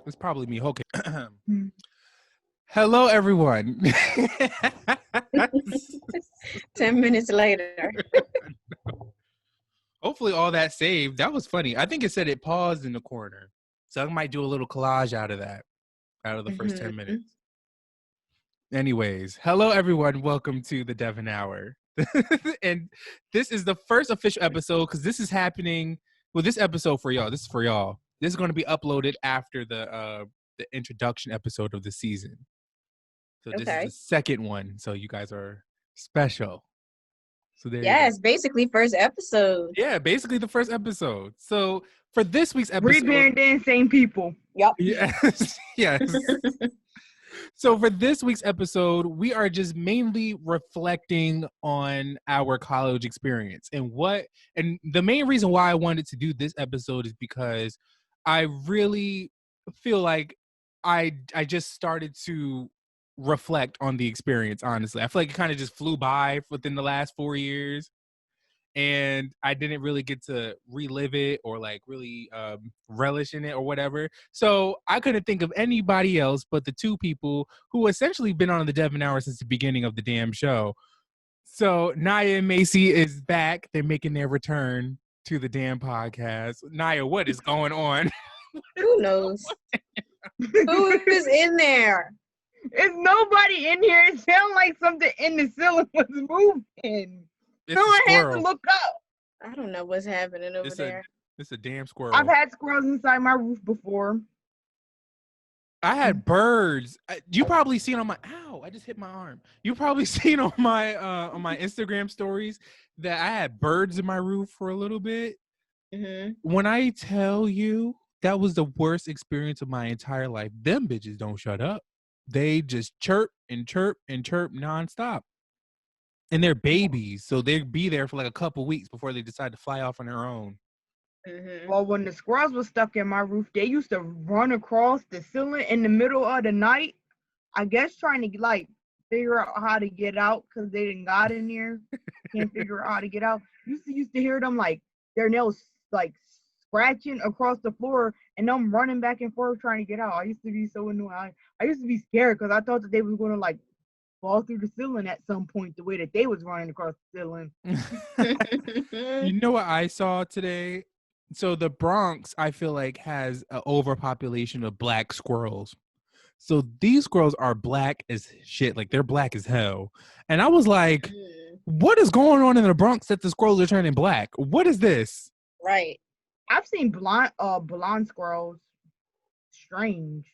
It's probably me. Okay. Hello, everyone. 10 minutes later. Hopefully, all that saved. That was funny. I think it said it paused in the corner. So I might do a little collage out of that, out of the first 10 minutes. Anyways, hello, everyone. Welcome to the Devin Hour. And this is the first official episode because this is happening. Well, this episode for y'all. This is for y'all. This is going to be uploaded after the introduction episode of the season. So this is the second one. So you guys are special. So there you go. Basically first episode. Yeah, basically the first episode. So for this week's episode, rebranding, same people. Yep. Yes. Yes. So for this week's episode, we are just mainly reflecting on our college experience and the main reason why I wanted to do this episode is because I really feel like I just started to reflect on the experience, honestly. I feel like it kind of just flew by within the last 4 years. And I didn't really get to relive it or like really relish in it or whatever. So I couldn't think of anybody else but the two people who essentially been on the Devin Hour since the beginning of the damn show. So Naya and Macy is back. They're making their return to the damn podcast. Naya, what is going on? Who knows? Who is in there? There's nobody in here. It sounds like something in the ceiling was moving. Someone has to look up. I don't know what's happening over there. It's a damn squirrel. I've had squirrels inside my roof before. I had birds. You probably seen on my I just hit my arm. You probably seen on my Instagram stories that I had birds in my roof for a little bit. Mm-hmm. When I tell you that was the worst experience of my entire life, them bitches don't shut up. They just chirp and chirp and chirp nonstop. And they're babies, so they'd be there for like a couple weeks before they decide to fly off on their own. Mm-hmm. Well, when the squirrels were stuck in my roof, they used to run across the ceiling in the middle of the night. I guess trying to like figure out how to get out because they didn't got in there. Can't figure out how to get out. Used to hear them like their nails like scratching across the floor and them running back and forth trying to get out. I used to be so annoyed. I used to be scared because I thought that they were going to like fall through the ceiling at some point the way that they was running across the ceiling. You know what I saw today? So the Bronx, I feel like, has an overpopulation of black squirrels. So these squirrels are black as shit. Like, they're black as hell. And I was like, what is going on in the Bronx that the squirrels are turning black? What is this? Right. I've seen blonde squirrels. Strange.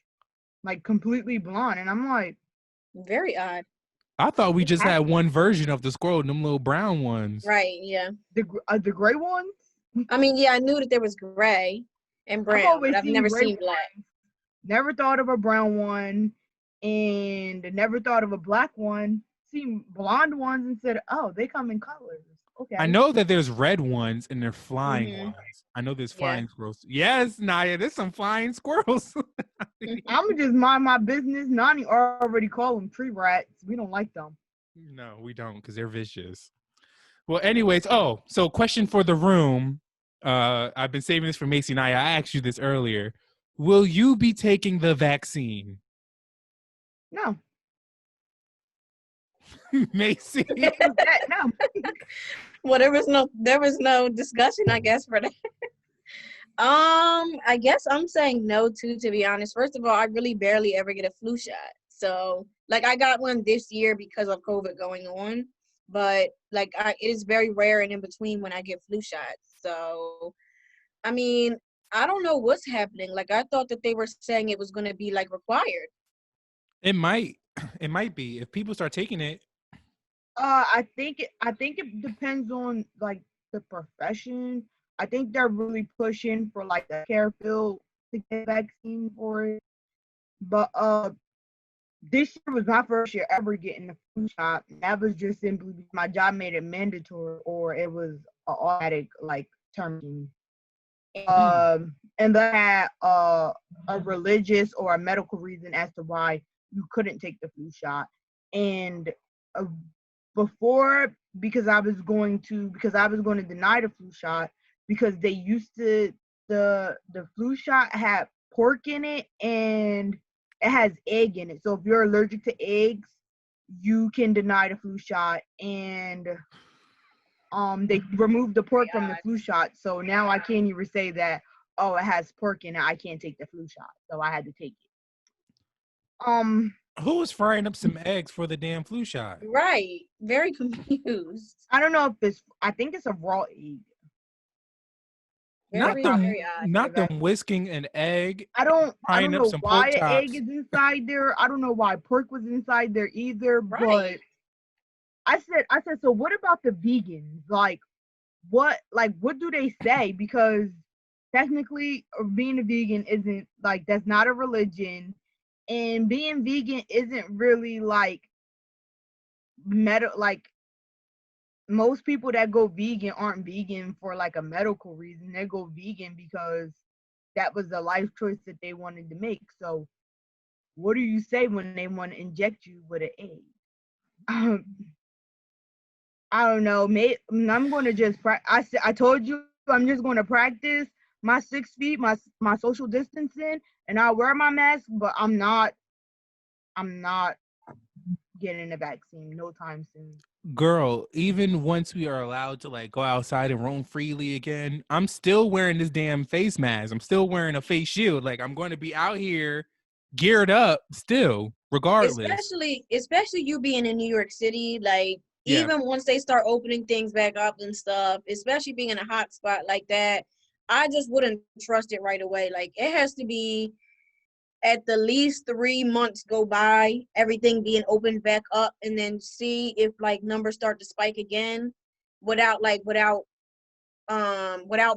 Like, completely blonde. And I'm like, very odd. I thought we just had one version of the squirrel, them little brown ones. Right, yeah. The gray ones? I mean, yeah, I knew that there was gray and brown, but I've never seen black. Never thought of a brown one, and never thought of a black one. Seen blonde ones and said, oh, they come in colors. Okay. I know that there's red ones and they're flying ones. I know there's flying squirrels. Yes, Naya, there's some flying squirrels. I'm just mind my business. Nani already call them tree rats. We don't like them. No, we don't because they're vicious. Well, anyways, so question for the room. I've been saving this for Macy and I asked you this earlier. Will you be taking the vaccine? No. Macy. No. Well, there was no discussion, I guess, for that. I guess I'm saying no too, to be honest. First of all, I really barely ever get a flu shot. So, like, I got one this year because of COVID going on, but like, it is very rare and in between when I get flu shots. So, I mean, I don't know what's happening. Like, I thought that they were saying it was going to be like required. It might be if people start taking it. I think it depends on like the profession. I think they're really pushing for like the care field to get a vaccine for it. But this year was my first year ever getting the flu shot. And that was just simply because my job made it mandatory, or it was an automatic like term. And they had a religious or a medical reason as to why you couldn't take the flu shot. And before, because I was going to deny the flu shot, because they used to, the flu shot had pork in it and it has egg in it. So if you're allergic to eggs, you can deny the flu shot. And they removed the pork from the flu shot. So now I can't even say that, oh, it has pork in it, I can't take the flu shot. So I had to take it. Who was frying up some eggs for the damn flu shot? Right. Very confused. I don't know if I think it's a raw egg. Not Very, them, very odd. not them whisking an egg. I don't frying up know some why pork an egg chops. is inside there. I don't know why pork was inside there either. Right. But I said, so what about the vegans? Like, what do they say? Because technically, being a vegan isn't like, that's not a religion, and being vegan isn't really like like most people that go vegan aren't vegan for like a medical reason. They go vegan because that was a life choice that they wanted to make. So what do you say when they want to inject you with an egg? I don't know. I'm going to just I told you I'm just going to practice my 6 feet, my social distancing, and I'll wear my mask. But I'm not getting a vaccine no time soon. Girl, even once we are allowed to like go outside and roam freely again, I'm still wearing this damn face mask. I'm still wearing a face shield. Like, I'm going to be out here geared up still, regardless. Especially you being in New York City, like Yeah. even once they start opening things back up and stuff, especially being in a hot spot like that, I just wouldn't trust it right away. Like, it has to be at the least 3 months go by, everything being opened back up, and then see if like numbers start to spike again without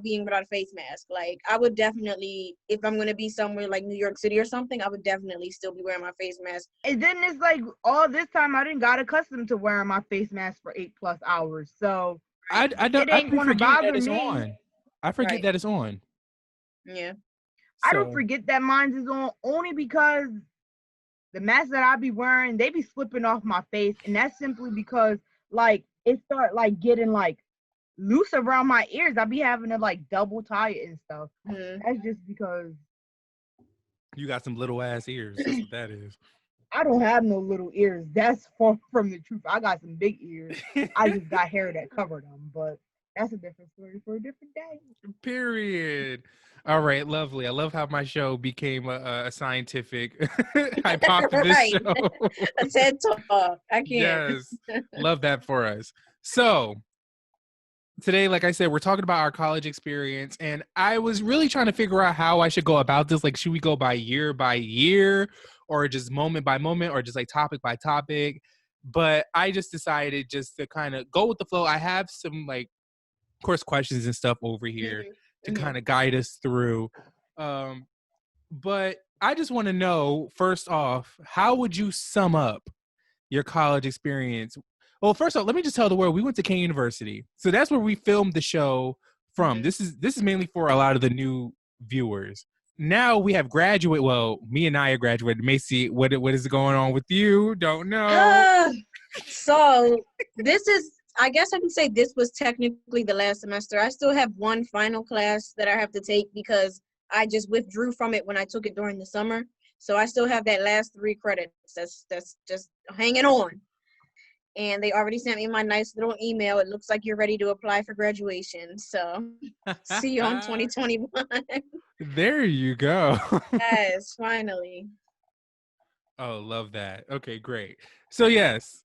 being without a face mask. Like, I would definitely, if I'm going to be somewhere like New York City or something, I would definitely still be wearing my face mask. And then it's like all this time I didn't got accustomed to wearing my face mask for 8+ hours. So I don't. it ain't going to bother that it's me. on. I forget Right. that it's on. Yeah. I don't forget that mine is on only because the mask that I be wearing, they be slipping off my face, and that's simply because like it start like getting like loose around my ears. I be having to like double tie it and stuff. Mm-hmm. That's just because you got some little ass ears. That's what that is. I don't have no little ears. That's far from the truth. I got some big ears. I just got hair that covered them, but that's a different story for a different day. Period. All right, lovely. I love how my show became a scientific hypothesis Right. show. A TED Talk. I can't. Yes, love that for us. So today, like I said, we're talking about our college experience, and I was really trying to figure out how I should go about this. Like, should we go by year, or just moment by moment, or just like topic by topic? But I just decided just to kind of go with the flow. I have some like, of course, questions and stuff over here to kind of guide us through. But I just want to know, first off, how would you sum up your college experience? Well, first off, let me just tell the world we went to Kane University, so that's where we filmed the show from. This is mainly for a lot of the new viewers. Now we have graduate. Well, me and Naya graduated. Macy, what is going on with you? Don't know. So this is, I guess I can say this was technically the last semester. I still have one final class that I have to take because I just withdrew from it when I took it during the summer. So I still have that last 3 credits that's just hanging on. And they already sent me my nice little email. It looks like you're ready to apply for graduation. So see you on 2021. There you go. Yes, finally. Oh, love that. Okay, great. So yes,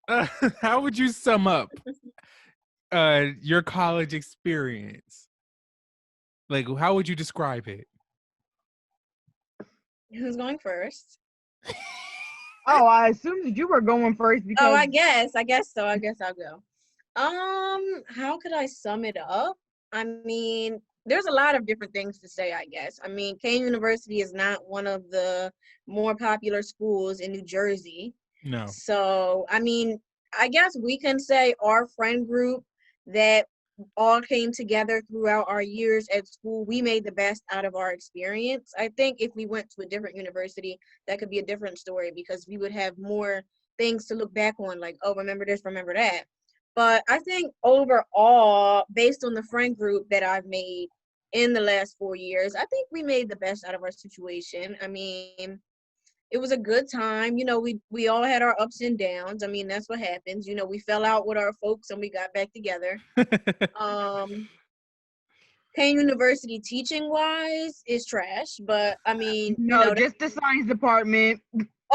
how would you sum up your college experience? Like, how would you describe it? Who's going first? Oh, I assumed that you were going first because Oh, I guess so. I guess I'll go. How could I sum it up? I mean, there's a lot of different things to say, I guess. I mean, Kane University is not one of the more popular schools in New Jersey. No. So, I mean, I guess we can say our friend group that all came together throughout our years at school, we made the best out of our experience. I think if we went to a different university, that could be a different story because we would have more things to look back on, like, oh, remember this, remember that. But I think overall, based on the friend group that I've made in the last 4 years. I think we made the best out of our situation. I mean, it was a good time. You know, we all had our ups and downs. I mean, that's what happens. You know, we fell out with our folks and we got back together. Penn University teaching wise is trash, but I mean, No, just the science department.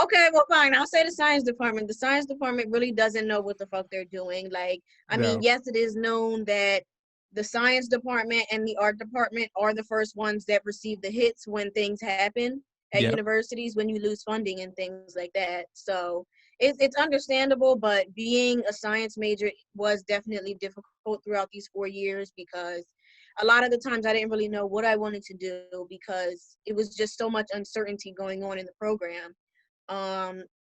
Okay, well, fine. I'll say the science department. The science department really doesn't know what the fuck they're doing. Like, I mean, yes, it is known that the science department and the art department are the first ones that receive the hits when things happen at universities, when you lose funding and things like that. So it's understandable, but being a science major was definitely difficult throughout these 4 years because a lot of the times I didn't really know what I wanted to do because it was just so much uncertainty going on in the program.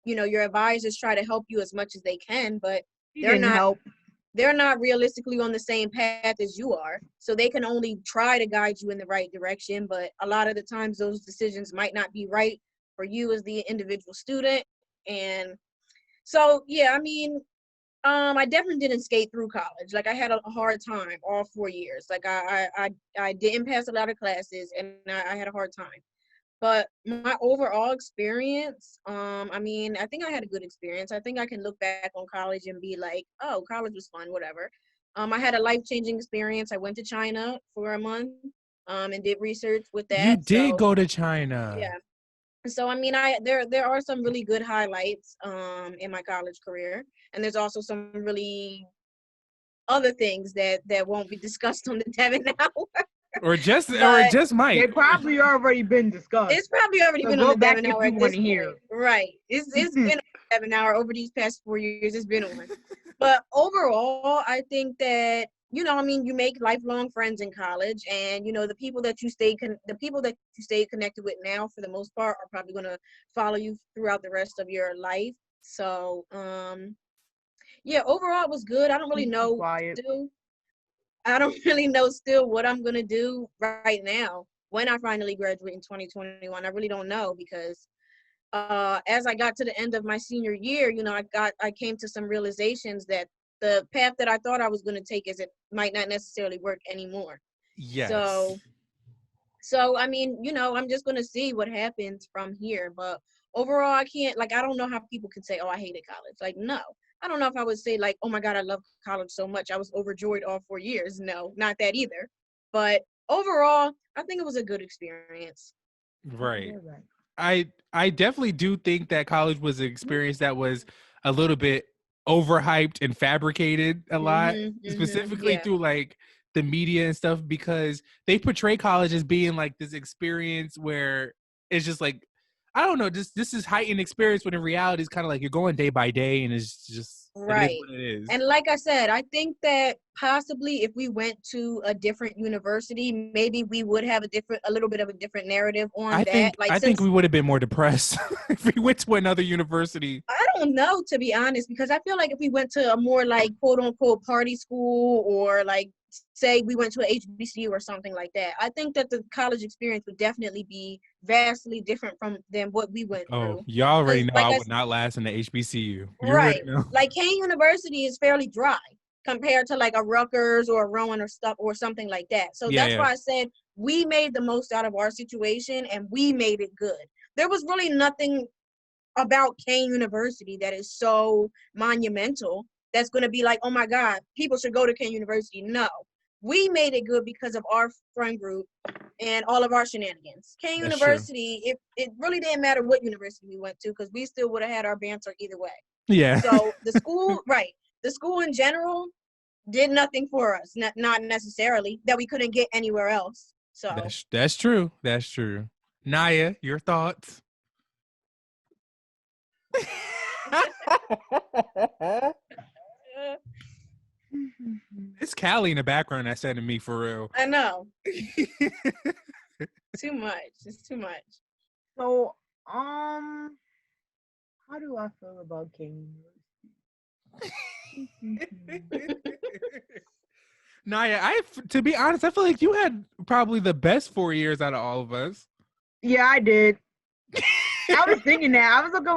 You know, your advisors try to help you as much as they can, but they're not realistically on the same path as you are. So they can only try to guide you in the right direction, but a lot of the times those decisions might not be right for you as the individual student. And so, yeah, I mean, I definitely didn't skate through college. Like I had a hard time all 4 years. Like I didn't pass a lot of classes and I had a hard time. But my overall experience, I mean, I think I had a good experience. I think I can look back on college and be like, oh, college was fun, whatever. I had a life-changing experience. I went to China for a month and did research with that. You did go to China. Yeah. So I mean, there are some really good highlights in my college career, and there's also some really other things that won't be discussed on the Devin Hour. Or just might. They probably already been discussed. It's probably already been on the Devin Hour at this point. Right. It's been on the Devin Hour over these past 4 years. It's been on. But overall, I think that, you know, I mean, you make lifelong friends in college, and you know, the people that you stay connected with now, for the most part, are probably going to follow you throughout the rest of your life. So, yeah, overall, it was good. I don't really know. I don't really know still what I'm going to do right now when I finally graduate in 2021. I really don't know because as I got to the end of my senior year, you know, I came to some realizations that the path that I thought I was going to take might not necessarily work anymore. Yes. So I mean, you know, I'm just going to see what happens from here. But overall, I don't know how people can say, oh, I hated college. Like, no. I don't know if I would say like, oh my God, I love college so much. I was overjoyed all 4 years. No, not that either. But overall, I think it was a good experience. Right. I definitely do think that college was an experience that was a little bit overhyped and fabricated a lot, specifically through like the media and stuff, because they portray college as being like this experience where it's just like, I don't know, this is heightened experience, when in reality it's kind of like you're going day by day, and it's just right. It is what it is. And like I said, I think that possibly if we went to a different university, maybe we would have a little bit of a different narrative on that. I think we would have been more depressed if we went to another university. I don't know, to be honest, because I feel like if we went to a more like quote unquote party school, or like say we went to a HBCU or something like that, I think that the college experience would definitely be vastly different than what we went through. Oh, y'all already know, like I would not last in the HBCU. You right. Like Kane University is fairly dry compared to like a Rutgers or a Rowan or something like that. So that's why I said we made the most out of our situation and we made it good. There was really nothing about Kane University that is so monumental that's going to be like, oh my God, people should go to Kane University. No, we made it good because of our friend group and all of our shenanigans. Kane University, it really didn't matter what university we went to, because we still would have had our banter either way. Yeah. So the school in general did nothing for us, not necessarily that we couldn't get anywhere else. So that's true. That's true. Naya, your thoughts? It's Callie in the background that said to me, for real. I know. Too much. It's too much. So, how do I feel about Kane University? Naya, to be honest, I feel like you had probably the best 4 years out of all of us. Yeah, I did. I was thinking that. I was looking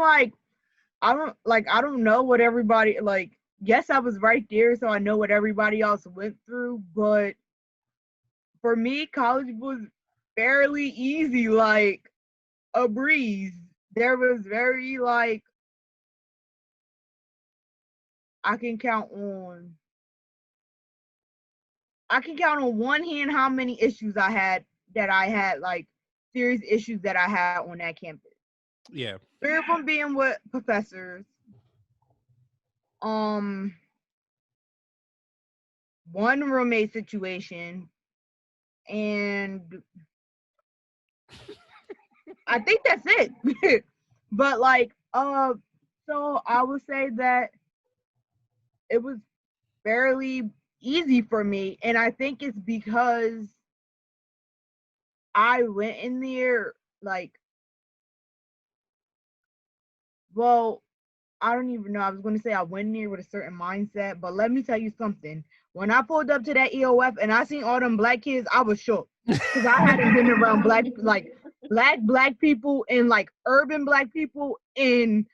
like, I don't know what everybody, like, yes, I was right there, so I know what everybody else went through, but for me, college was fairly easy, like a breeze. There was very like I can count on one hand how many issues I had like serious issues that I had on that campus. Yeah. 3 of them being with professors. One roommate situation, and I think that's it. But like, so I would say that it was fairly easy for me, and I think it's because I went in there like, well, I don't even know. I was going to say I went in there with a certain mindset, but let me tell you something. When I pulled up to that EOF and I seen all them black kids, I was shook because I hadn't been around black people and like urban black people in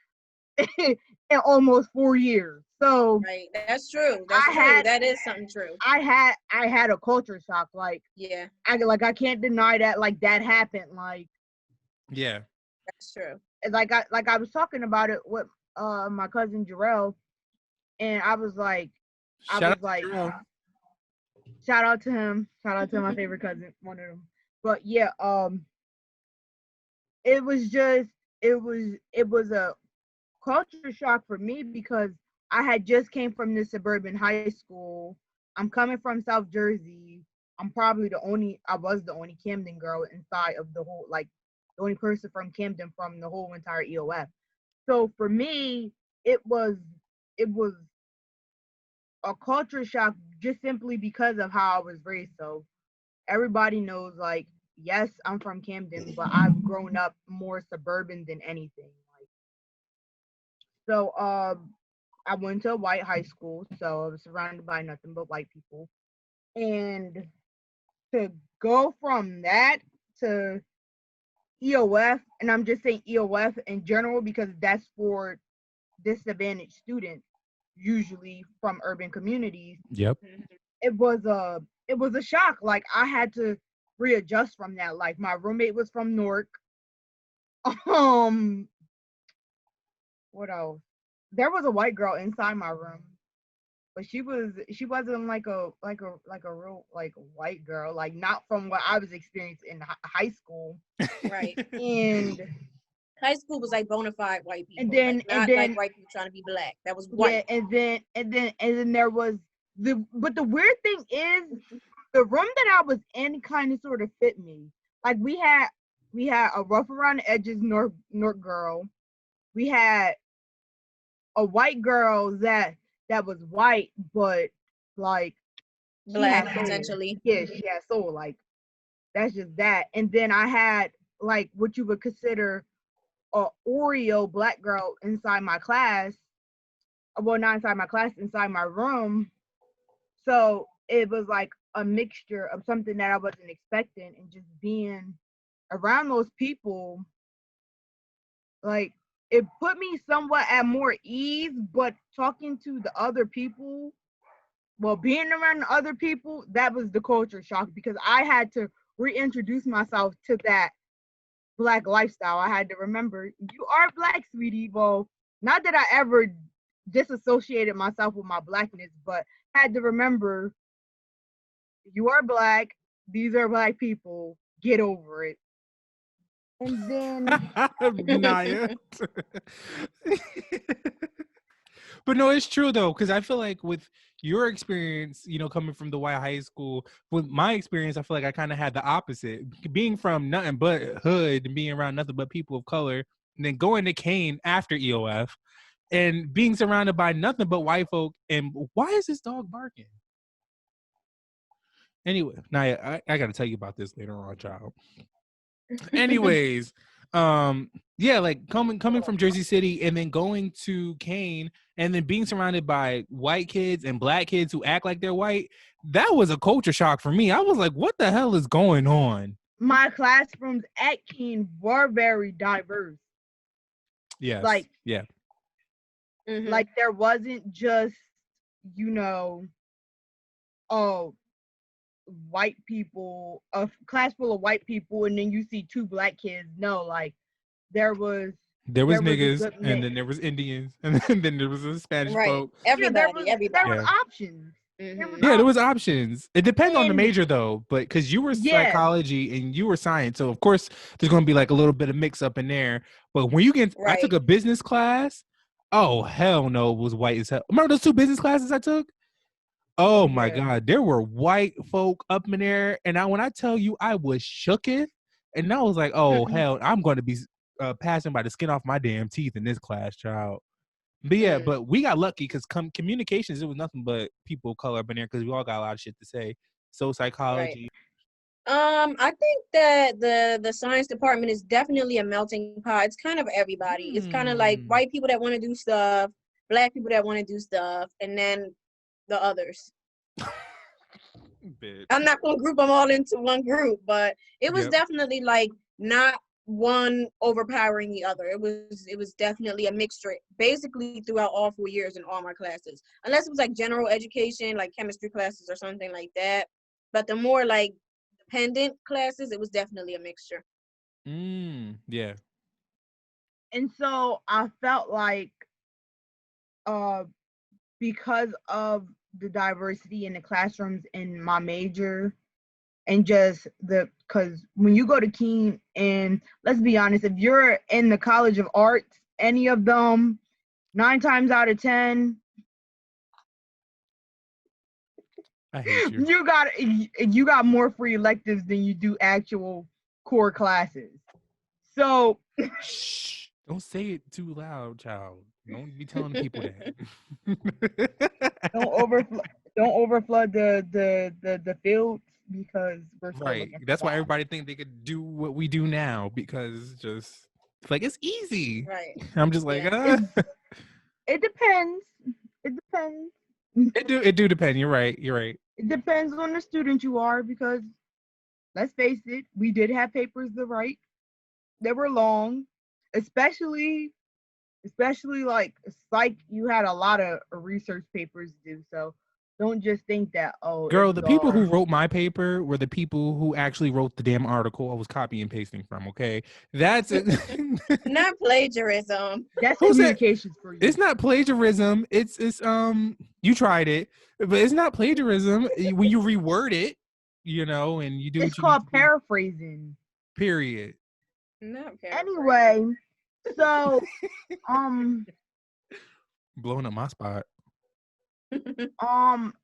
in almost 4 years. So right, that's true. That is something true. I had a culture shock. Like, yeah, I can't deny that. Like, that happened. Like, Yeah. that's true. I was talking about it with my cousin Jarrell, and I was like, Shout out to Jerome. shout out to him, my favorite cousin, one of them. But yeah, it was just it was a culture shock for me because I had just came from this suburban high school. I'm coming from South Jersey. I was the only Camden girl inside of the whole, like, the only person from Camden from the whole entire EOF. So for me, it was a culture shock just simply because of how I was raised. So everybody knows, like, yes, I'm from Camden, but I've grown up more suburban than anything. Like, so I went to a white high school, so I was surrounded by nothing but white people. And to go from that to EOF, and I'm just saying EOF in general because that's for disadvantaged students, usually from urban communities. Yep. It was a shock. Like, I had to readjust from that. Like, my roommate was from Newark. What else? There was a white girl inside my room, but she wasn't like a real like white girl, like not from what I was experiencing in high school. Right. And High school was like bona fide white people, and then like not like white people trying to be black. That was white. yeah, and then there was but the weird thing is the room that I was in kind of sort of fit me. Like, we had a rough around the edges North girl. We had a white girl that was white, but like Black, soul. essentially. Yeah, she had soul. Like, that's just that. And then I had like what you would consider a Oreo black girl inside my class. Well, not inside my class, inside my room. So it was like a mixture of something that I wasn't expecting, and just being around those people, like, it put me somewhat at more ease. But talking to the other people, well, being around other people, that was the culture shock because I had to reintroduce myself to that black lifestyle. I had to remember, you are black, sweetie. Well, not that I ever disassociated myself with my blackness, but had to remember, you are black. These are black people. Get over it. And then Naya. But no, it's true though, because I feel like with your experience, coming from the white high school, with my experience, I feel like I kind of had the opposite. Being from nothing but hood and being around nothing but people of color, and then going to Kane after EOF and being surrounded by nothing but white folk. And why is this dog barking? Anyway, Naya, I got to tell you about this later on, child. Anyways, yeah, like coming from Jersey City and then going to Kane and then being surrounded by white kids and black kids who act like they're white, that was a culture shock for me. I was like, what the hell is going on? my classrooms at Kane were very diverse. Yes. Like, yeah. Like, there wasn't just, oh, white people, a class full of white people, and then you see 2 black kids. No, like there was There was a niggas, good and mix. then there was Indians, and then there was a Spanish Right. folk. Yeah, there Everybody. was Everybody. Yeah. options. There was Hmm. Yeah, there was options. options. It depends on the And major though, but because you were yeah, psychology and you were science, so of course there's going to be like a little bit of mix up in there. But when you get, I took Right. a business class. Oh hell no, it was white as hell. Remember those 2 business classes I took? oh Oh my yeah. god, there were white folk up in there, and when I tell you, I was shooketh, and I was like, oh hell, I'm going to be passing by the skin off my damn teeth in this class, child. But yeah, Mm. but we got lucky because communications, it was nothing but people of color up in there because we all got a lot of shit to say. So Right. psychology. I think that the science department is definitely a melting pot. It's kind of everybody. It's kind of like Hmm. white people that want to do stuff, black people that want to do stuff, and then the others. Bitch. I'm not gonna group them all into one group, but it was Yep. definitely like not one overpowering the other. It was definitely a mixture, basically throughout all 4 years in all my classes, unless it was like general education, like chemistry classes or something like that. But the more like dependent classes, it was definitely a mixture. Yeah. And so I felt like uh because of the diversity in the classrooms in my major, and just because when you go to Keene, and let's be honest, if you're in the College of Arts, any of them, 9 times out of 10, I hate you. you got more free electives than you do actual core classes. So Shh. Don't say it too loud, child. Don't be telling people that. don't overflow don't overflood the fields, because we're still Right. looking for That's why jobs. everybody think they could do what we do now because just it's like it's easy. Right. I'm just like, Yeah. It depends. It depends. it do depend. You're right. You're right. It depends on the student you are, because let's face it, we did have papers to write. They were long, especially like psych. You had a lot of research papers to do. So don't just think that, oh, it Girl, was the people who all. wrote my paper were the people who actually wrote the damn article I was copy and pasting from. Okay, that's it. Not plagiarism. That's Who said communications for you. it's not plagiarism? It's you tried it, but it's not plagiarism when you reword it, and you do It's what you need to called do. paraphrasing. Period. Not paraphrasing. Anyway, so Blowing up my spot. um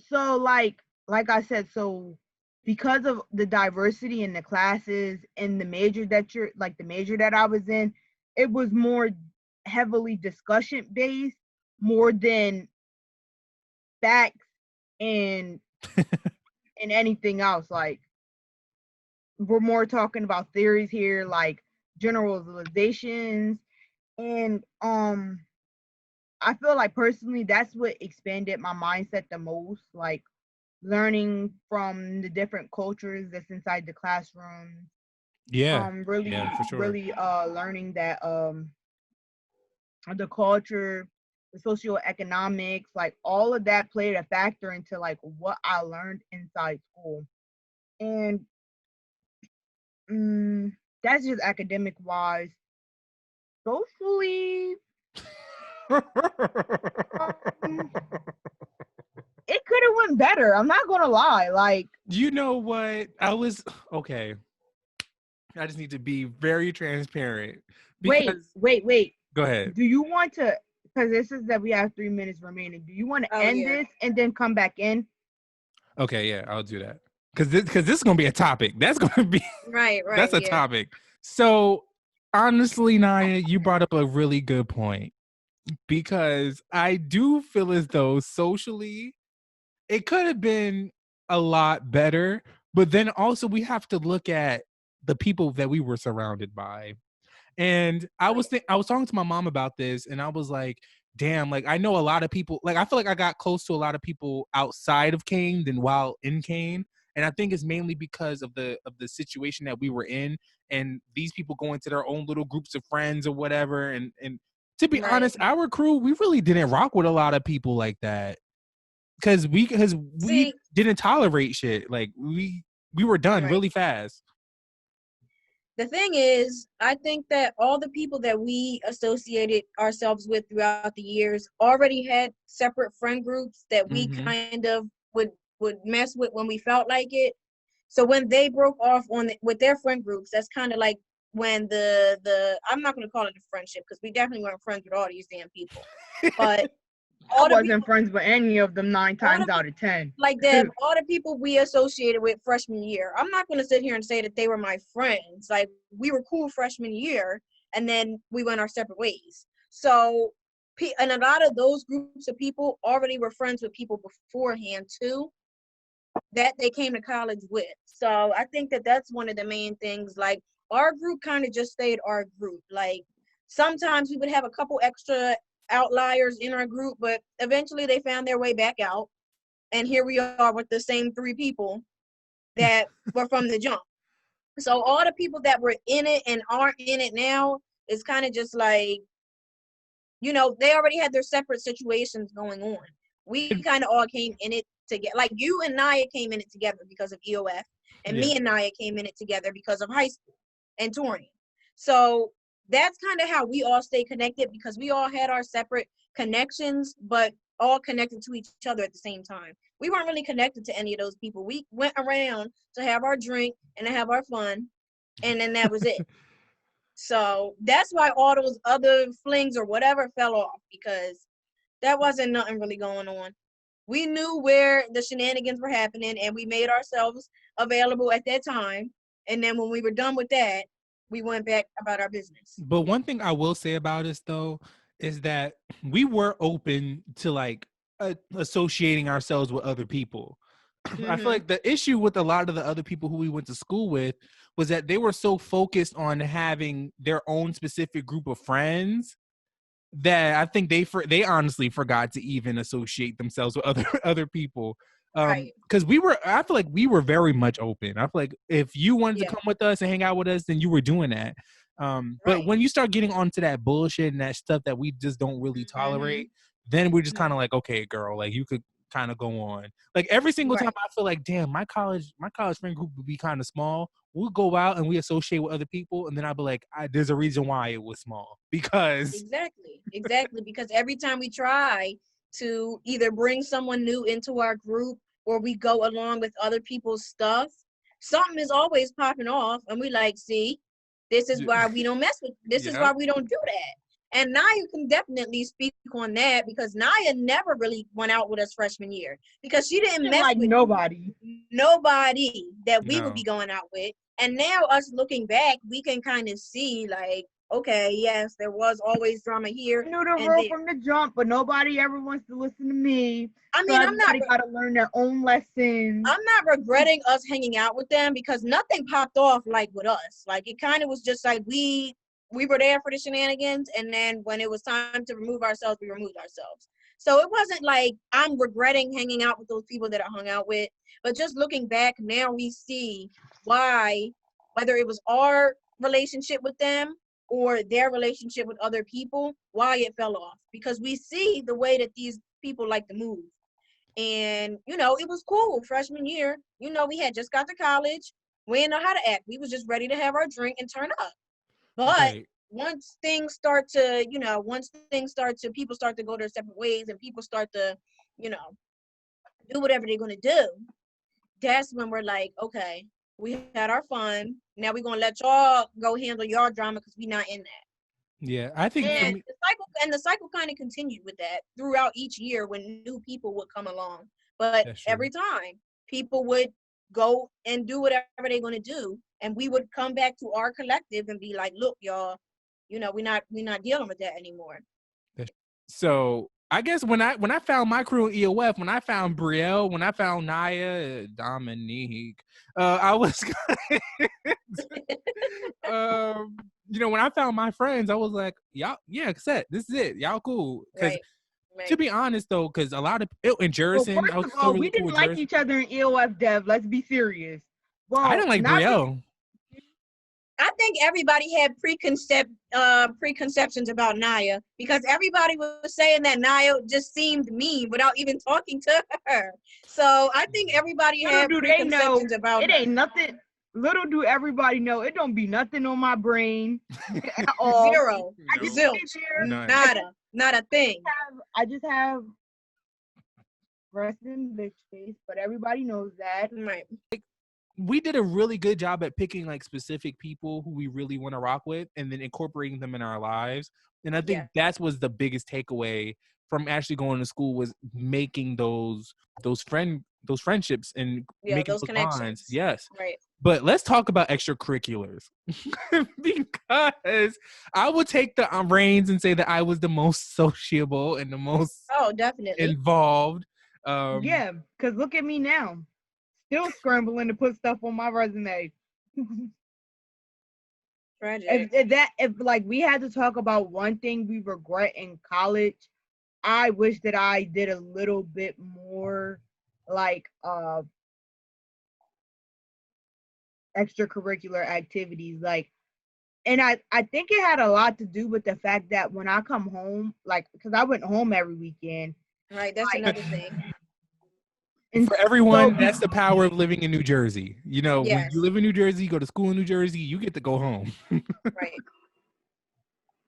so like I said, so because of the diversity in the classes and the major that I was in, it was more heavily discussion based, more than facts and anything else. Like, we're more talking about theories here, like generalizations. And I feel like personally that's what expanded my mindset the most, like learning from the different cultures that's inside the classroom. Yeah, Really, yeah, for sure. really learning that the culture, the socioeconomics, like all of that played a factor into like what I learned inside school. And that's just academic wise. Socially, um, it could have went better. I'm not gonna lie. Like, You know what? I was okay. I just need to be very transparent because wait. go ahead. Do you want to? Because this is that we have 3 minutes remaining. Do you want to Oh end yeah. this and then come back in? Okay, yeah, I'll do that. Because this is gonna be a topic. That's gonna be Right. that's Right. a Yeah. topic. So honestly, Naya, you brought up a really good point because I do feel as though socially it could have been a lot better, but then also we have to look at the people that we were surrounded by. And I was talking to my mom about this, and I was like, damn, like I know a lot of people, like I feel like I got close to a lot of people outside of Kane than while in Kane. And I think it's mainly because of the situation that we were in, and these people go into their own little groups of friends or whatever. And to be Right. honest, our crew, we really didn't rock with a lot of people like that. because we See, didn't tolerate shit. Like we were done right. really fast. The thing is, I think that all the people that we associated ourselves with throughout the years already had separate friend groups that we Mm-hmm. kind of would mess with when we felt like it. So when they broke off with their friend groups, that's kind of like when the I'm not going to call it a friendship because we definitely weren't friends with all these damn people, but I all the wasn't people, friends with any of them 9 all the times out of 10. like that, all the people we associated with freshman year. I'm not going to sit here and say that they were my friends. Like we were cool freshman year, and then we went our separate ways. So, and a lot of those groups of people already were friends with people beforehand too, that they came to college with. So I think that that's one of the main things. Like our group kind of just stayed our group. Like sometimes we would have a couple extra outliers in our group, but eventually they found their way back out. And here we are with the same 3 people that were from the jump. So all the people that were in it and aren't in it now is kind of just like, you know, they already had their separate situations going on. We kind of all came in it together. Like you and Naya came in it together because of EOF, and me and Naya came in it together because of high school and touring. So that's kind of how we all stay connected, because we all had our separate connections, but all connected to each other at the same time. We weren't really connected to any of those people. We went around to have our drink and to have our fun, and then that was it. So that's why all those other flings or whatever fell off, because that wasn't nothing really going on. We knew where the shenanigans were happening, and we made ourselves available at that time. And then when we were done with that, we went back about our business. But one thing I will say about us though is that we were open to like associating ourselves with other people. I feel like the issue with a lot of the other people who we went to school with was that they were so focused on having their own specific group of friends that I think they honestly forgot to even associate themselves with other people. Right. Because I feel like we were very much open. I feel like if you wanted to come with us and hang out with us, then you were doing that. But when you start getting onto that bullshit and that stuff that we just don't really tolerate, then we're just kind of like, okay, girl, like you could kind of go on. Like every single time I feel like, damn, my college friend group would be kind of small. We'll go out and we associate with other people, and then I'll be like, there's a reason why it was small. Because exactly, because every time we try to either bring someone new into our group or we go along with other people's stuff, something is always popping off, and we like, see, this is why we don't mess with, this is why we don't do that. And Naya can definitely speak on that, because Naya never really went out with us freshman year, because she didn't mess with nobody that we would be going out with. And now us looking back, we can kind of see like, okay, yes, there was always drama here. I knew the rule from the jump, but nobody ever wants to listen to me. I mean, I'm not got to learn their own lessons. I'm not regretting us hanging out with them, because nothing popped off like with us. Like it kind of was just like we were there for the shenanigans, and then when it was time to remove ourselves, we removed ourselves. So it wasn't like I'm regretting hanging out with those people that I hung out with, but just looking back now, we see why, whether it was our relationship with them or their relationship with other people, why it fell off. Because we see the way that these people like to move. And, you know, it was cool freshman year. You know, we had just got to college. We didn't know how to act. We was just ready to have our drink and turn up. But once things start to, you know, people start to go their separate ways, and people start to, you know, do whatever they're going to do, that's when we're like, okay, we had our fun. Now we're going to let y'all go handle your drama, because we're not in that. Yeah, I think the cycle kind of continued with that throughout each year when new people would come along. But every time people would go and do whatever they're going to do, and we would come back to our collective and be like, look, y'all, you know, we're not dealing with that anymore. So I guess when I found my crew in EOF, when I found Brielle, when I found Naya, Dominique, I was you know, when I found my friends, I was like, y'all, yeah, cassette, this is it, y'all cool. Because to be honest though, because a lot of in Jerison, well, first of all, we didn't like each other in EOF, Dev. Let's be serious. Well, I didn't like Brielle. I think everybody had preconceptions about Naya because everybody was saying that Naya just seemed mean without even talking to her. So I think everybody Little had do they know, preconceptions about it ain't nothing. Little do everybody know, it don't be nothing on my brain at all. Zero, I just zilch, sit there. None. nada, not a thing. I just have resting bitch face, but everybody knows that. Right. We did a really good job at picking like specific people who we really want to rock with and then incorporating them in our lives. And I think that was the biggest takeaway from actually going to school was making those friendships and making those those connections. bonds. Yes. Right. But let's talk about extracurriculars because I would take the reins and say that I was the most sociable and the most definitely involved. Yeah, because look at me now. Still scrambling to put stuff on my resume. Tragic. If like we had to talk about one thing we regret in college, I wish that I did a little bit more like extracurricular activities. Like, and I think it had a lot to do with the fact that when I come home, like, because I went home every weekend. Right, that's another thing. And for everyone, that's the power of living in New Jersey. You know, when you live in New Jersey, you go to school in New Jersey, you get to go home. Right.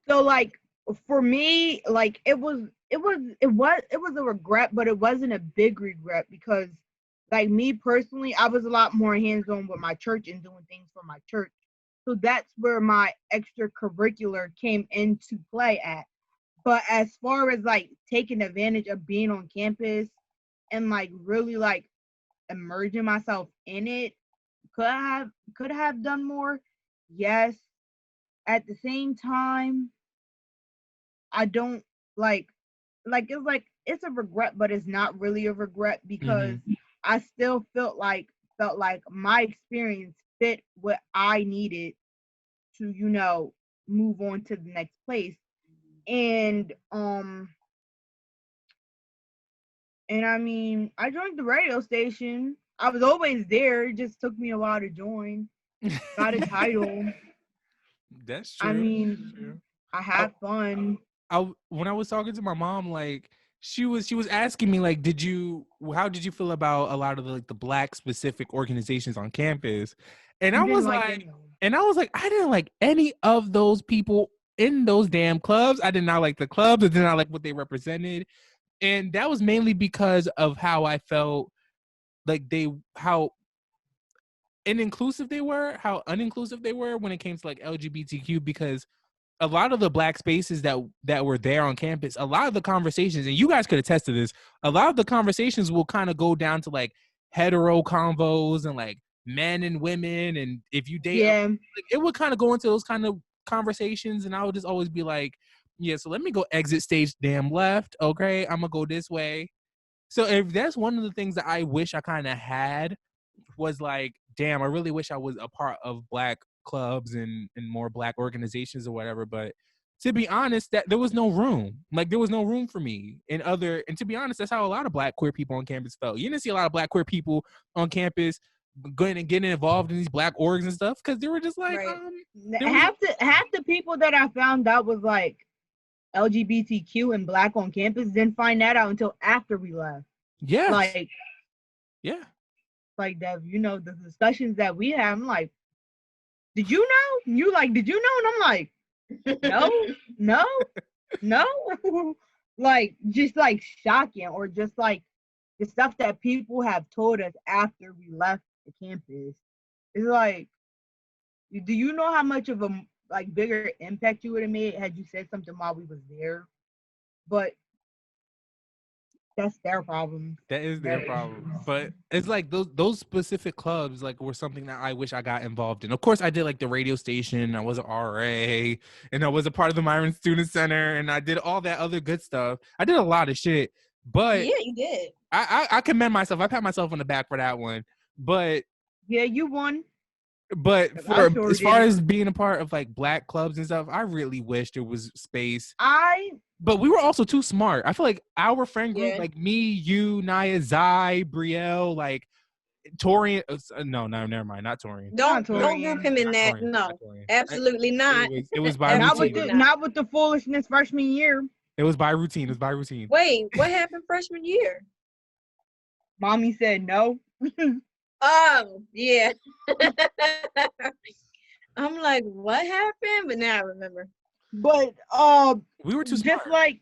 So like for me, like it was a regret, but it wasn't a big regret because like me personally, I was a lot more hands-on with my church and doing things for my church. So that's where my extracurricular came into play at. But as far as like taking advantage of being on campus and like really like immersing myself in it, could I have done more? Yes. At the same time, I don't it's a regret, but it's not really a regret because I still felt like my experience fit what I needed to, you know, move on to the next place. And I mean, I joined the radio station. I was always there. It just took me a while to join. Got a title. That's true. I mean, I had fun. When I was talking to my mom, like she was asking me like, how did you feel about a lot of the black specific organizations on campus? And I was like, I didn't like any of those people in those damn clubs. I did not like the clubs. I did not like what they represented. And that was mainly because of how I felt like how inclusive they were, how uninclusive they were when it came to like LGBTQ, because a lot of the black spaces that were there on campus, a lot of the conversations, and you guys could attest to this, a lot of the conversations will kind of go down to like hetero convos and like men and women, and if you date, like, it would kind of go into those kind of conversations, and I would just always be like, yeah, so let me go exit stage damn left, okay, I'm gonna go this way. So if that's one of the things that I wish I kind of had was like, damn, I really wish I was a part of black clubs and more black organizations or whatever. But to be honest, that there was no room. Like there was no room for me and to be honest, that's how a lot of black queer people on campus felt. You didn't see a lot of black queer people on campus going and getting involved in these black orgs and stuff because they were just like half the people that I found out was like LGBTQ and black on campus didn't find that out until after we left. Yeah. Like that, you know, the discussions that we have, I'm like, did you know? You like, did you know? And I'm like, no. Like, just like shocking, or just like the stuff that people have told us after we left the campus. It's like, do you know how much of a like bigger impact you would have made had you said something while we was there? But that's their problem. That is their problem. But it's like those specific clubs like were something that I wish I got involved in. Of course, I did like the radio station. I was an RA, and I was a part of the Myron Student Center, and I did all that other good stuff. I did a lot of shit. But yeah, you did. I commend myself. I pat myself on the back for that one. But yeah, you won. But as far as being a part of like black clubs and stuff, I really wish there was space. But we were also too smart. I feel like our friend group, like me, you, Naya, Zai, Brielle, like Torian. No, never mind. Not Torian. Not Don't group Torian. him in Not that. Torian. Not No, Torian. absolutely not. It was by Not with routine. the not with the foolishness freshman year. It was by routine. It was by routine. Wait, what happened freshman year? Mommy said no. Oh, yeah. I'm like, what happened? But now I remember. But We were too just smart. like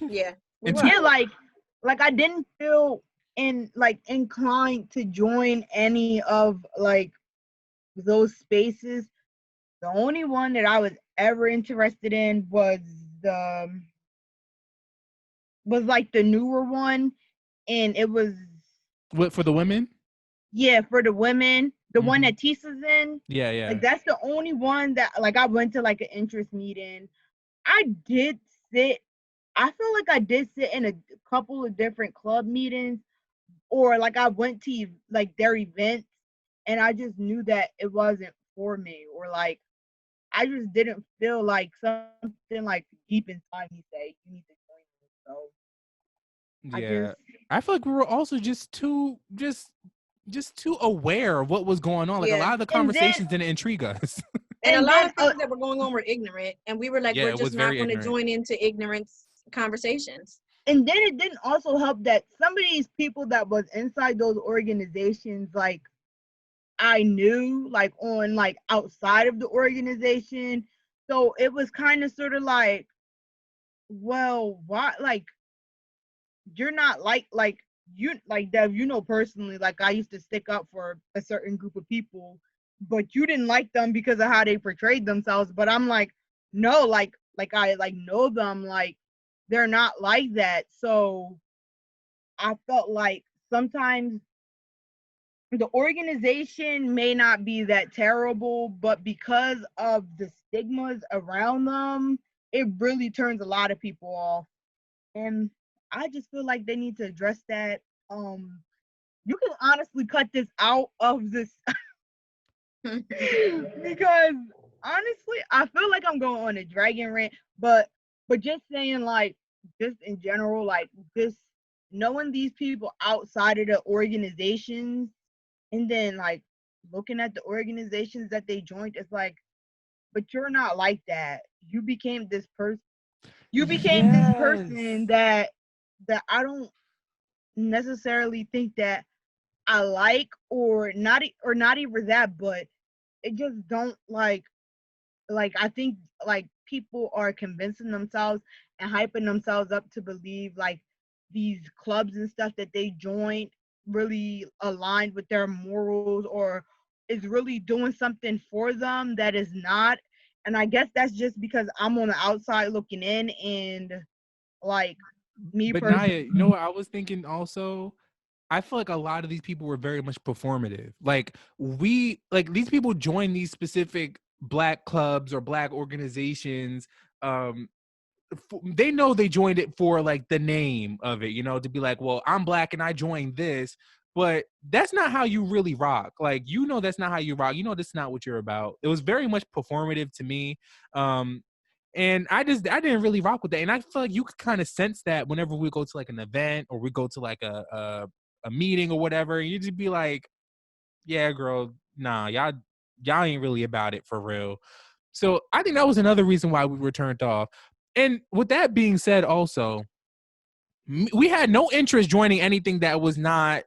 Yeah. And we were. yeah, like I didn't feel inclined to join any of like those spaces. The only one that I was ever interested in was like the newer one, and it was What, for the women? for the women, the one Mhm. that Tisa's in. Yeah. Like that's the only one that like I went to like an interest meeting. I did sit. I feel like I did sit in a couple of different club meetings, or like I went to like their events, and I just knew that it wasn't for me, or like I just didn't feel like something like deep inside me say you need to join me. So I Yeah. just I feel like we were also just too aware of what was going on. Like a Yeah. lot of the And then- conversations didn't intrigue us. And a And lot then, of things that were going on were ignorant. And we were like, Yeah, we're it just was not very going to ignorant. join into ignorance conversations. and then it didn't also help that some of these people that was inside those organizations, like I knew like on like outside of the organization. So it was kind of sort of like, well, why like you're not like you like Dev, you know personally, like I used to stick up for a certain group of people, but you didn't like them because of how they portrayed themselves. But I'm like, no, like I like know them, like they're not like that. So I felt like sometimes the organization may not be that terrible, but because of the stigmas around them, it really turns a lot of people off. And I just feel like they need to address that. You can honestly cut this out of this because honestly, I feel like I'm going on a dragon rant, but just saying like just in general, like just knowing these people outside of the organizations and then like looking at the organizations that they joined, it's like, but you're not like that. You became this person. You became this person that I don't necessarily think that I like, or not even that, but it just don't like I think like people are convincing themselves and hyping themselves up to believe like these clubs and stuff that they joined really aligned with their morals or is really doing something for them that is not. And I guess that's just because I'm on the outside looking in, and like me But personally. Naya, you know what I was thinking also? I feel like a lot of these people were very much performative. Like these people join these specific black clubs or black organizations. They know they joined it for like the name of it, you know, to be like, well, I'm black and I joined this, but that's not how you really rock. Like, you know, that's not how you rock. You know, that's not what you're about. It was very much performative to me. And I didn't really rock with that. And I feel like you could kind of sense that whenever we go to like an event or we go to like a meeting or whatever, you just be like, yeah, girl, nah, y'all ain't really about it for real. So I think that was another reason why we were turned off. And with that being said, also, we had no interest joining anything that was not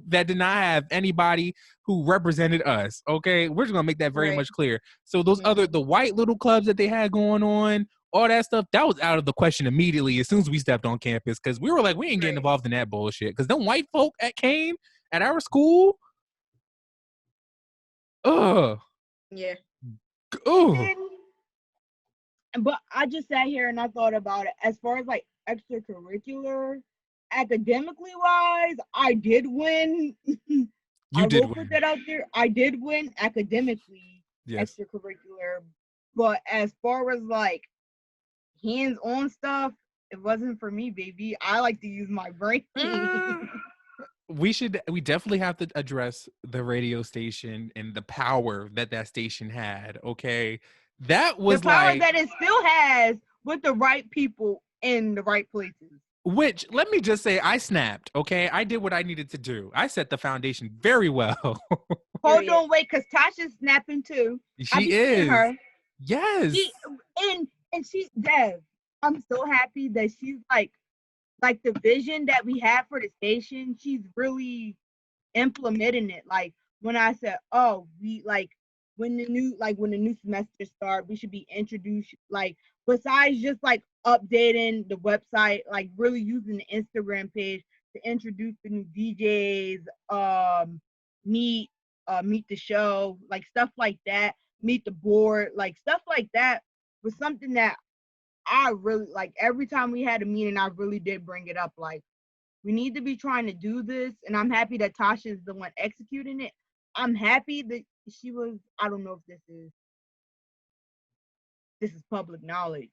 that did not have anybody who represented us. Okay, we're just gonna make that very much clear. So those the white little clubs that they had going on, all that stuff, that was out of the question immediately as soon as we stepped on campus, because we were like, we ain't getting involved in that bullshit. Because them white folk that came at our school, Yeah. But I just sat here and I thought about it. As far as like extracurricular, academically wise, I did win. I will put that out there. I did win academically, extracurricular. But as far as like hands-on stuff, it wasn't for me, baby. I like to use my brain. We definitely have to address the radio station and the power that station had. Okay, that was the power like that it still has with the right people in the right places. Which, let me just say, I snapped, okay? I did what I needed to do. I set the foundation very well. Hold on, wait, because Tasha's snapping too. I She be seeing is. her. Yes. And she's Dev. I'm so happy that she's like the vision that we have for the station, she's really implementing it. Like when I said, oh, we like when the new semester start, we should be introduced, like besides just like updating the website, like really using the Instagram page to introduce the new DJs, meet meet the show, like stuff like that, meet the board, like stuff like that was something that I really like. Every time we had a meeting, I really did bring it up. Like, we need to be trying to do this, and I'm happy that Tasha is the one executing it. I'm happy that she was. I don't know if this is public knowledge.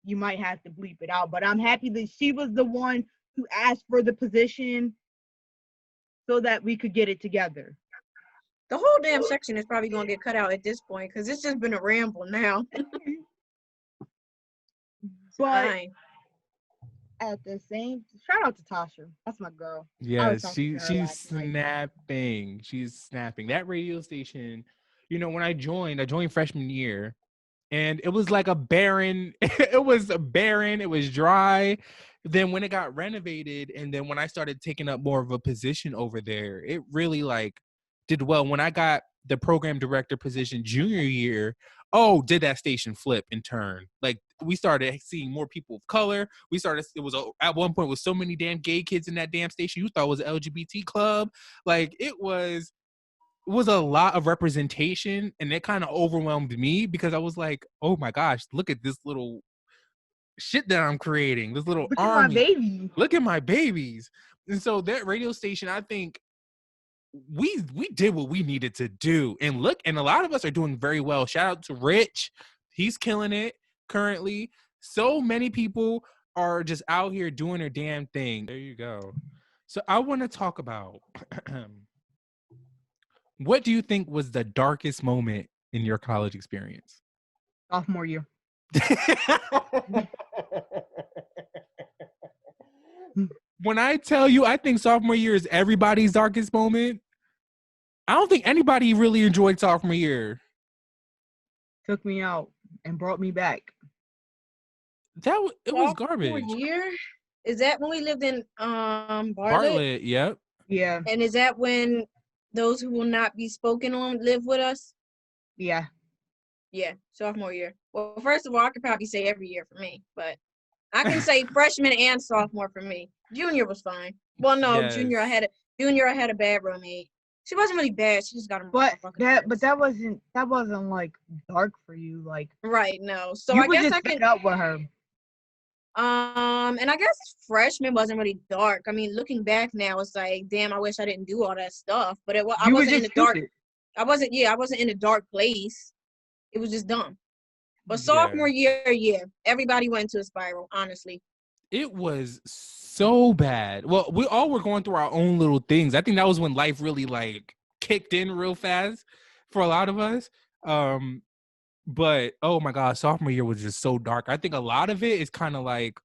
You might have to bleep it out, but I'm happy that she was the one who asked for the position so that we could get it together. The whole damn section is probably gonna get cut out at this point because it's just been a ramble now. But Fine. at the same, shout out to Tasha. That's my girl. Yes, she's snapping. She's snapping. That radio station, when I joined freshman year, and it was like a barren, it was barren, it was dry. Then when it got renovated, and then when I started taking up more of a position over there, it really like did well. When I got the program director position junior year, did that station flip and turn? Like we started seeing more people of color. It was at one point with so many damn gay kids in that damn station. You thought it was an LGBT club. Like it was a lot of representation, and it kind of overwhelmed me because I was like, oh my gosh, look at this little shit that I'm creating, this little army. Look at my baby. Look at my babies. And so that radio station, I think we did what we needed to do. And a lot of us are doing very well. Shout out to Rich. He's killing it currently. So many people are just out here doing their damn thing. There you go. So I want to talk about what do you think was the darkest moment in your college experience? Sophomore year. When I tell you, I think sophomore year is everybody's darkest moment. I don't think anybody really enjoyed sophomore year. Took me out and brought me back. It was garbage. Year? Is that when we lived in Bartlett? Bartlett, yep. Yeah. And is that when those who will not be spoken on live with us? Yeah. Yeah, sophomore year. Well, first of all, I could probably say every year for me, but I can say freshman and sophomore for me. Junior was fine. Well, no, yes. Junior I had a bad roommate. She wasn't really bad. She just got that wasn't like dark for you, like right. No, so you I guess just I can up with her. And I guess freshman wasn't really dark. I mean, looking back now, it's like, damn, I wish I didn't do all that stuff. But I wasn't in the dark. I wasn't in a dark place. It was just dumb. But sophomore year, everybody went into a spiral, honestly. It was so bad. Well, we all were going through our own little things. I think that was when life really like kicked in real fast for a lot of us. But oh my God, sophomore year was just so dark. I think a lot of it is kind of like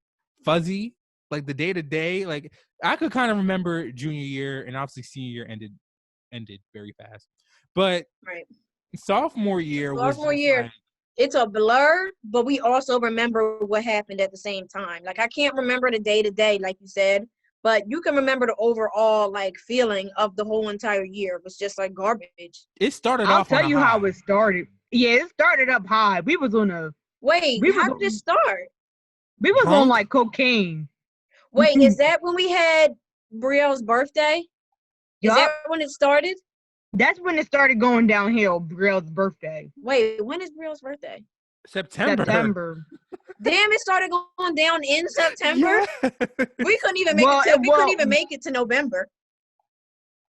fuzzy, like the day to day. Like I could kind of remember junior year, and obviously senior year ended very fast. But right. Sophomore year it's a blur, but we also remember what happened at the same time. Like I can't remember the day to day, like you said, but you can remember the overall like feeling of the whole entire year. It was just like garbage. It started I'll off. I'll tell you how it started. Yeah, it started up high. We was on a how did it start? We was on like cocaine. Wait, is that when we had Brielle's birthday? Is that when it started? That's when it started going downhill, Brielle's birthday. Wait, when is Brielle's birthday? September. Damn, it started going down in September? Yeah. We couldn't even make it to November.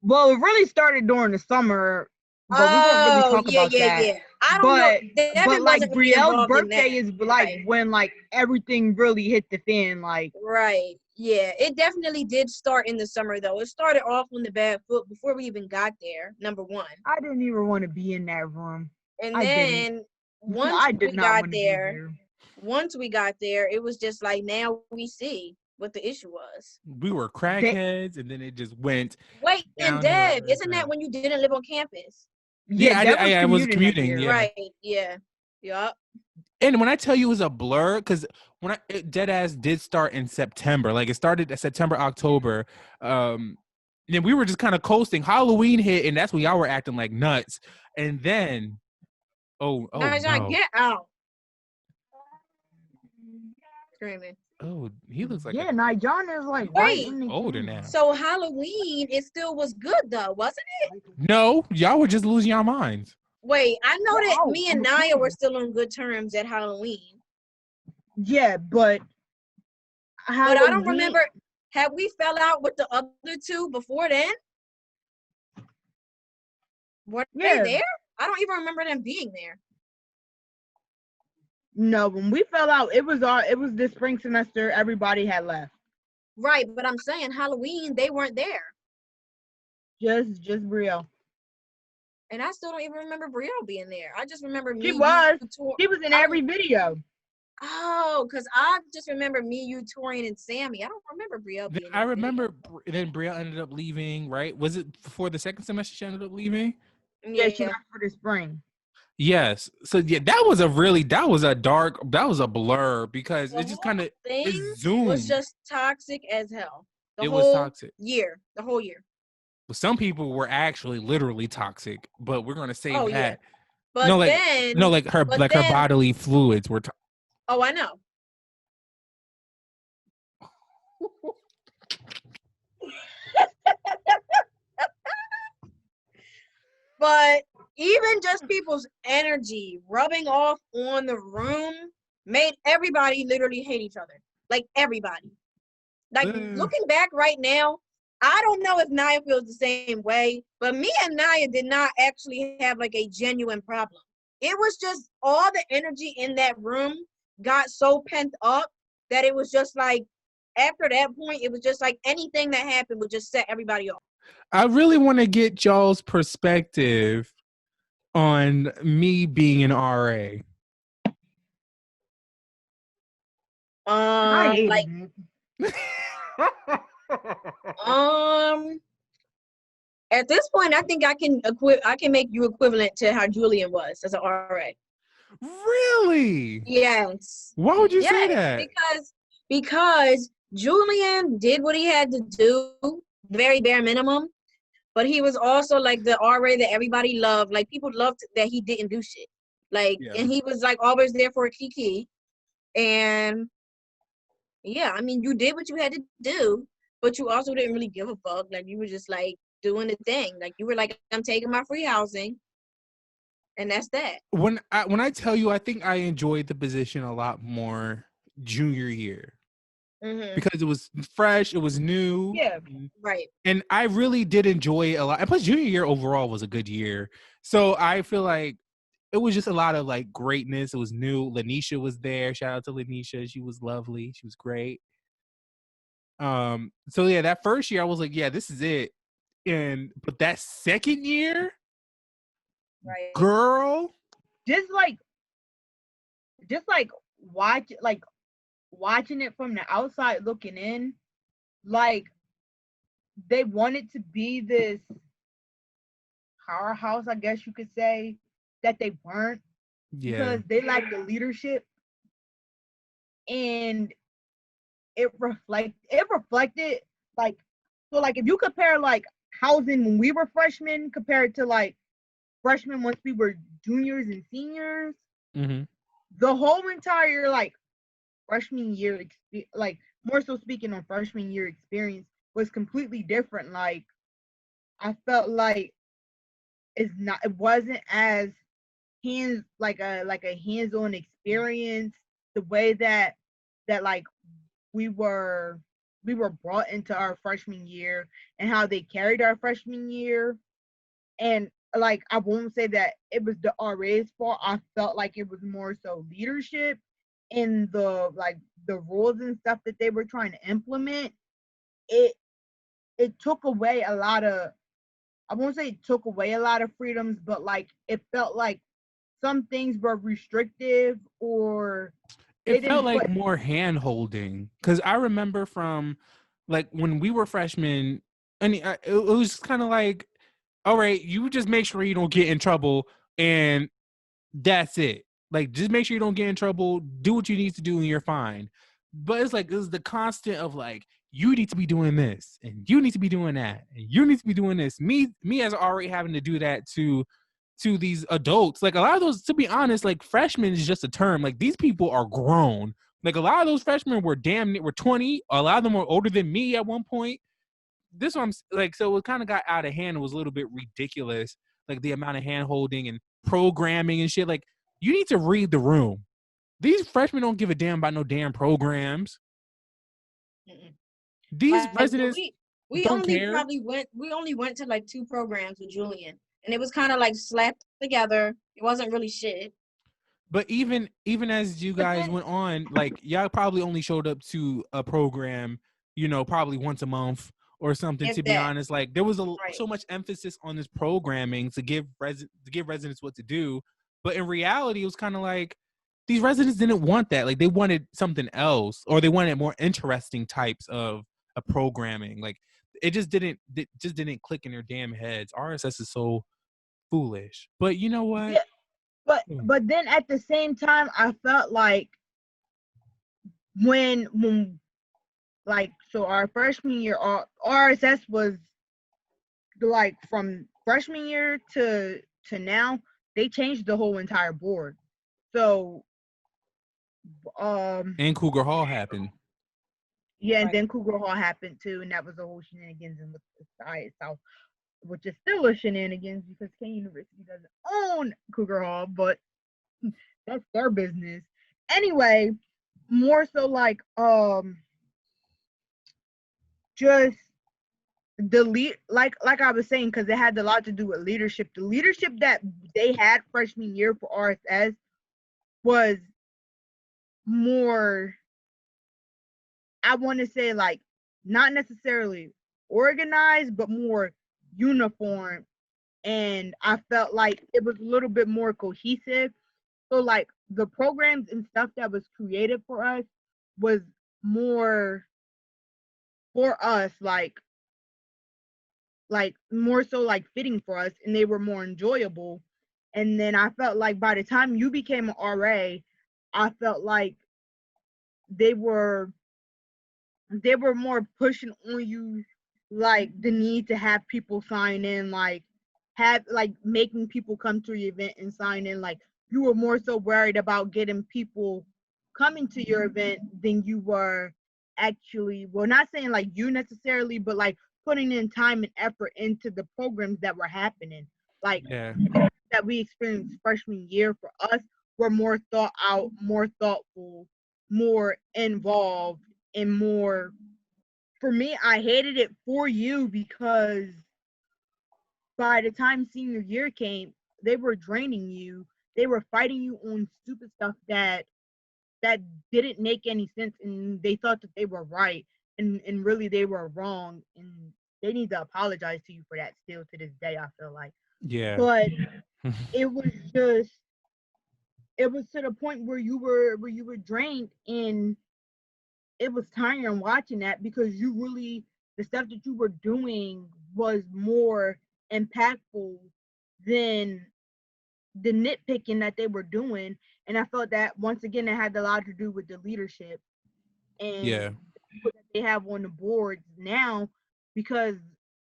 Well, it really started during the summer, but we won't really talk about that. Yeah. I don't know. But like Brielle's birthday is like when like everything really hit the fan, like right. Yeah, it definitely did start in the summer, though. It started off on the bad foot before we even got there, number one. I didn't even want to be in that room. And then once we got there, it was just like, now we see. what the issue was. We were crackheads, and then it just went Wait, and downhill Dev, ever isn't that since. when you didn't live on campus? Yeah, that I was that commuting. year. Yeah, Right. Yeah. Yup. and when I tell you it was a blur, because when Deadass did start in September, like it started at September, October. Then we were just kind of coasting. Halloween hit, and that's when y'all were acting like nuts. And then, oh Naja, no, get out. Screaming. oh, he looks like Yeah, Nijon is like right Wait. in the older camera. now. So Halloween, it still was good though, wasn't it? No, y'all were just losing your minds. Wait, I know that Wow, me and Naya were still on good terms at Halloween. Yeah, but But I don't remember. Have we fell out with the other two before then? Were Yeah. they there? I don't even remember them being there. No, when we fell out, it was this spring semester. Everybody had left. Right, but I'm saying Halloween, they weren't there. Just Brielle. And I still don't even remember Brielle being there. I just remember me. She was. She was in every video. Oh, because I just remember me, you, Torian, and Sammy. I don't remember Brielle being I in the remember. Then Brielle ended up leaving. Right? Was it before the second semester she ended up leaving? video. Yeah, she left for the spring. Yes. So yeah, that was a blur because The it just whole kind of thing zoomed. was just toxic as hell. It was toxic. The whole year. Well, some people were actually literally toxic, but we're gonna save that. Yeah. But no, like then her bodily fluids were. Oh, I know. But even just people's energy rubbing off on the room made everybody literally hate each other. Like everybody. Like looking back right now, I don't know if Naya feels the same way, but me and Naya did not actually have like a genuine problem. It was just all the energy in that room got so pent up that it was just like, after that point, it was just like anything that happened would just set everybody off. I really want to get y'all's perspective on me being an RA. I hated it. At this point, I think I can make you equivalent to how Julian was as an RA. Really? Yes. Why would you say that? Because Julian did what he had to do, very bare minimum, but he was also like the RA that everybody loved. Like people loved that he didn't do shit. Like, and he was like always there for Kiki. And yeah, I mean, you did what you had to do, but you also didn't really give a fuck. Like you were just like doing the thing. Like you were like, I'm taking my free housing. And that's that. When I tell you, I think I enjoyed the position a lot more junior year. Mm-hmm. Because it was fresh, it was new. Yeah. Right. And I really did enjoy it a lot. And plus junior year overall was a good year. So I feel like it was just a lot of like greatness. It was new. Lanisha was there. Shout out to Lanisha. She was lovely. She was great. So yeah, that first year I was like, yeah, this is it. But that second year, right, girl, just watching it from the outside looking in, like they wanted to be this powerhouse, I guess you could say, that they weren't, because they lacked the leadership, and it reflected like, so like if you compare like housing when we were freshmen compared to like freshmen once we were juniors and seniors, the whole entire like freshman year, like more so speaking on freshman year experience, was completely different. Like I felt like it wasn't as like a hands-on experience, the way that like we were brought into our freshman year and how they carried our freshman year. And like I won't say that it was the RA's fault. I felt like it was more so leadership in the like the rules and stuff that they were trying to implement. It took away a lot of, I won't say it took away a lot of freedoms, but like it felt like some things were restrictive, or it felt like more hand holding, because I remember from like when we were freshmen, and it was kind of like, all right, you just make sure you don't get in trouble, and that's it. Like, just make sure you don't get in trouble, do what you need to do, and you're fine. But it's like, it's the constant of like, you need to be doing this, and you need to be doing that, and you need to be doing this. Me as already having to do that to these adults. Like, a lot of those, to be honest, like, freshmen is just a term. Like, these people are grown. Like, a lot of those freshmen were 20. A lot of them were older than me at one point. This one, like, so it kind of got out of hand. It was a little bit ridiculous, like the amount of hand holding and programming and shit. Like, you need to read the room. These freshmen don't give a damn about no damn programs. Mm-mm. These residents we don't only care. we only went to like 2 programs with Julian, and it was kind of like slapped together. It wasn't really shit. But even as you guys went on, like, y'all probably only showed up to a program, probably once a month or something. To be honest, like, there was so much emphasis on this programming to give residents what to do, but in reality, it was kind of like these residents didn't want that. Like, they wanted something else, or they wanted more interesting types of programming. Like, it just didn't click in their damn heads. RSS is so foolish. But you know what? Yeah. But then at the same time, I felt like when like, so our freshman year, RSS was like from freshman year to now, they changed the whole entire board. So and Cougar Hall happened. Yeah, and then Cougar Hall happened too, and that was a whole shenanigans in the side itself, which is still a shenanigans because Kane University doesn't own Cougar Hall, but that's their business. Anyway, more so like just like I was saying, because it had a lot to do with leadership. The leadership that they had freshman year for RSS was more, I want to say, like, not necessarily organized, but more uniform. And I felt like it was a little bit more cohesive. So, like, the programs and stuff that was created for us was more for us, like more so like fitting for us, and they were more enjoyable. And then I felt like by the time you became an RA, I felt like they were more pushing on you, like the need to have people sign in, like making people come to your event and sign in. Like, you were more so worried about getting people coming to your event than you were actually, well, not saying like you necessarily, but like putting in time and effort into the programs that were happening. Like, that we experienced freshman year for us were more thought out, more thoughtful, more involved, and more, for me, I hated it for you because by the time senior year came, they were draining you. They were fighting you on stupid stuff that didn't make any sense, and they thought that they were right, and really they were wrong, and they need to apologize to you for that still to this day, I feel like. Yeah. But it was to the point where you were drained, and it was tiring watching that because you really, the stuff that you were doing was more impactful than the nitpicking that they were doing. And I felt that once again it had a lot to do with the leadership and what they have on the boards now, because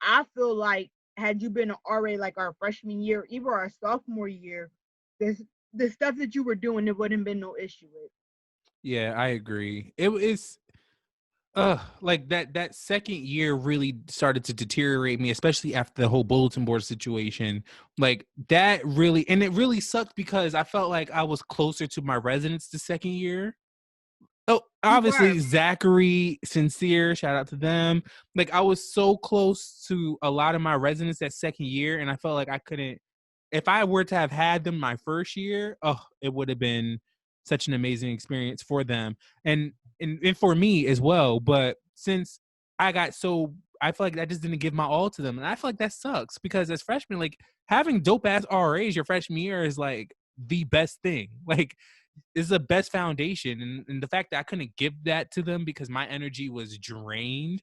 I feel like had you been an RA like our freshman year, even our sophomore year, the stuff that you were doing, there wouldn't have been no issue with. Yeah, I agree. It was like that second year really started to deteriorate me, especially after the whole bulletin board situation. Like, that really, and it really sucked because I felt like I was closer to my residents the second year. Oh, obviously Zachary, Sincere, shout out to them. Like, I was so close to a lot of my residents that second year, and I felt like I couldn't, if I were to have had them my first year, it would have been such an amazing experience for them and for me as well. But since I feel like I just didn't give my all to them, and I feel like that sucks because as freshmen, like, having dope ass RAs your freshman year is like the best thing. Like, is the best foundation, and the fact that I couldn't give that to them because my energy was drained,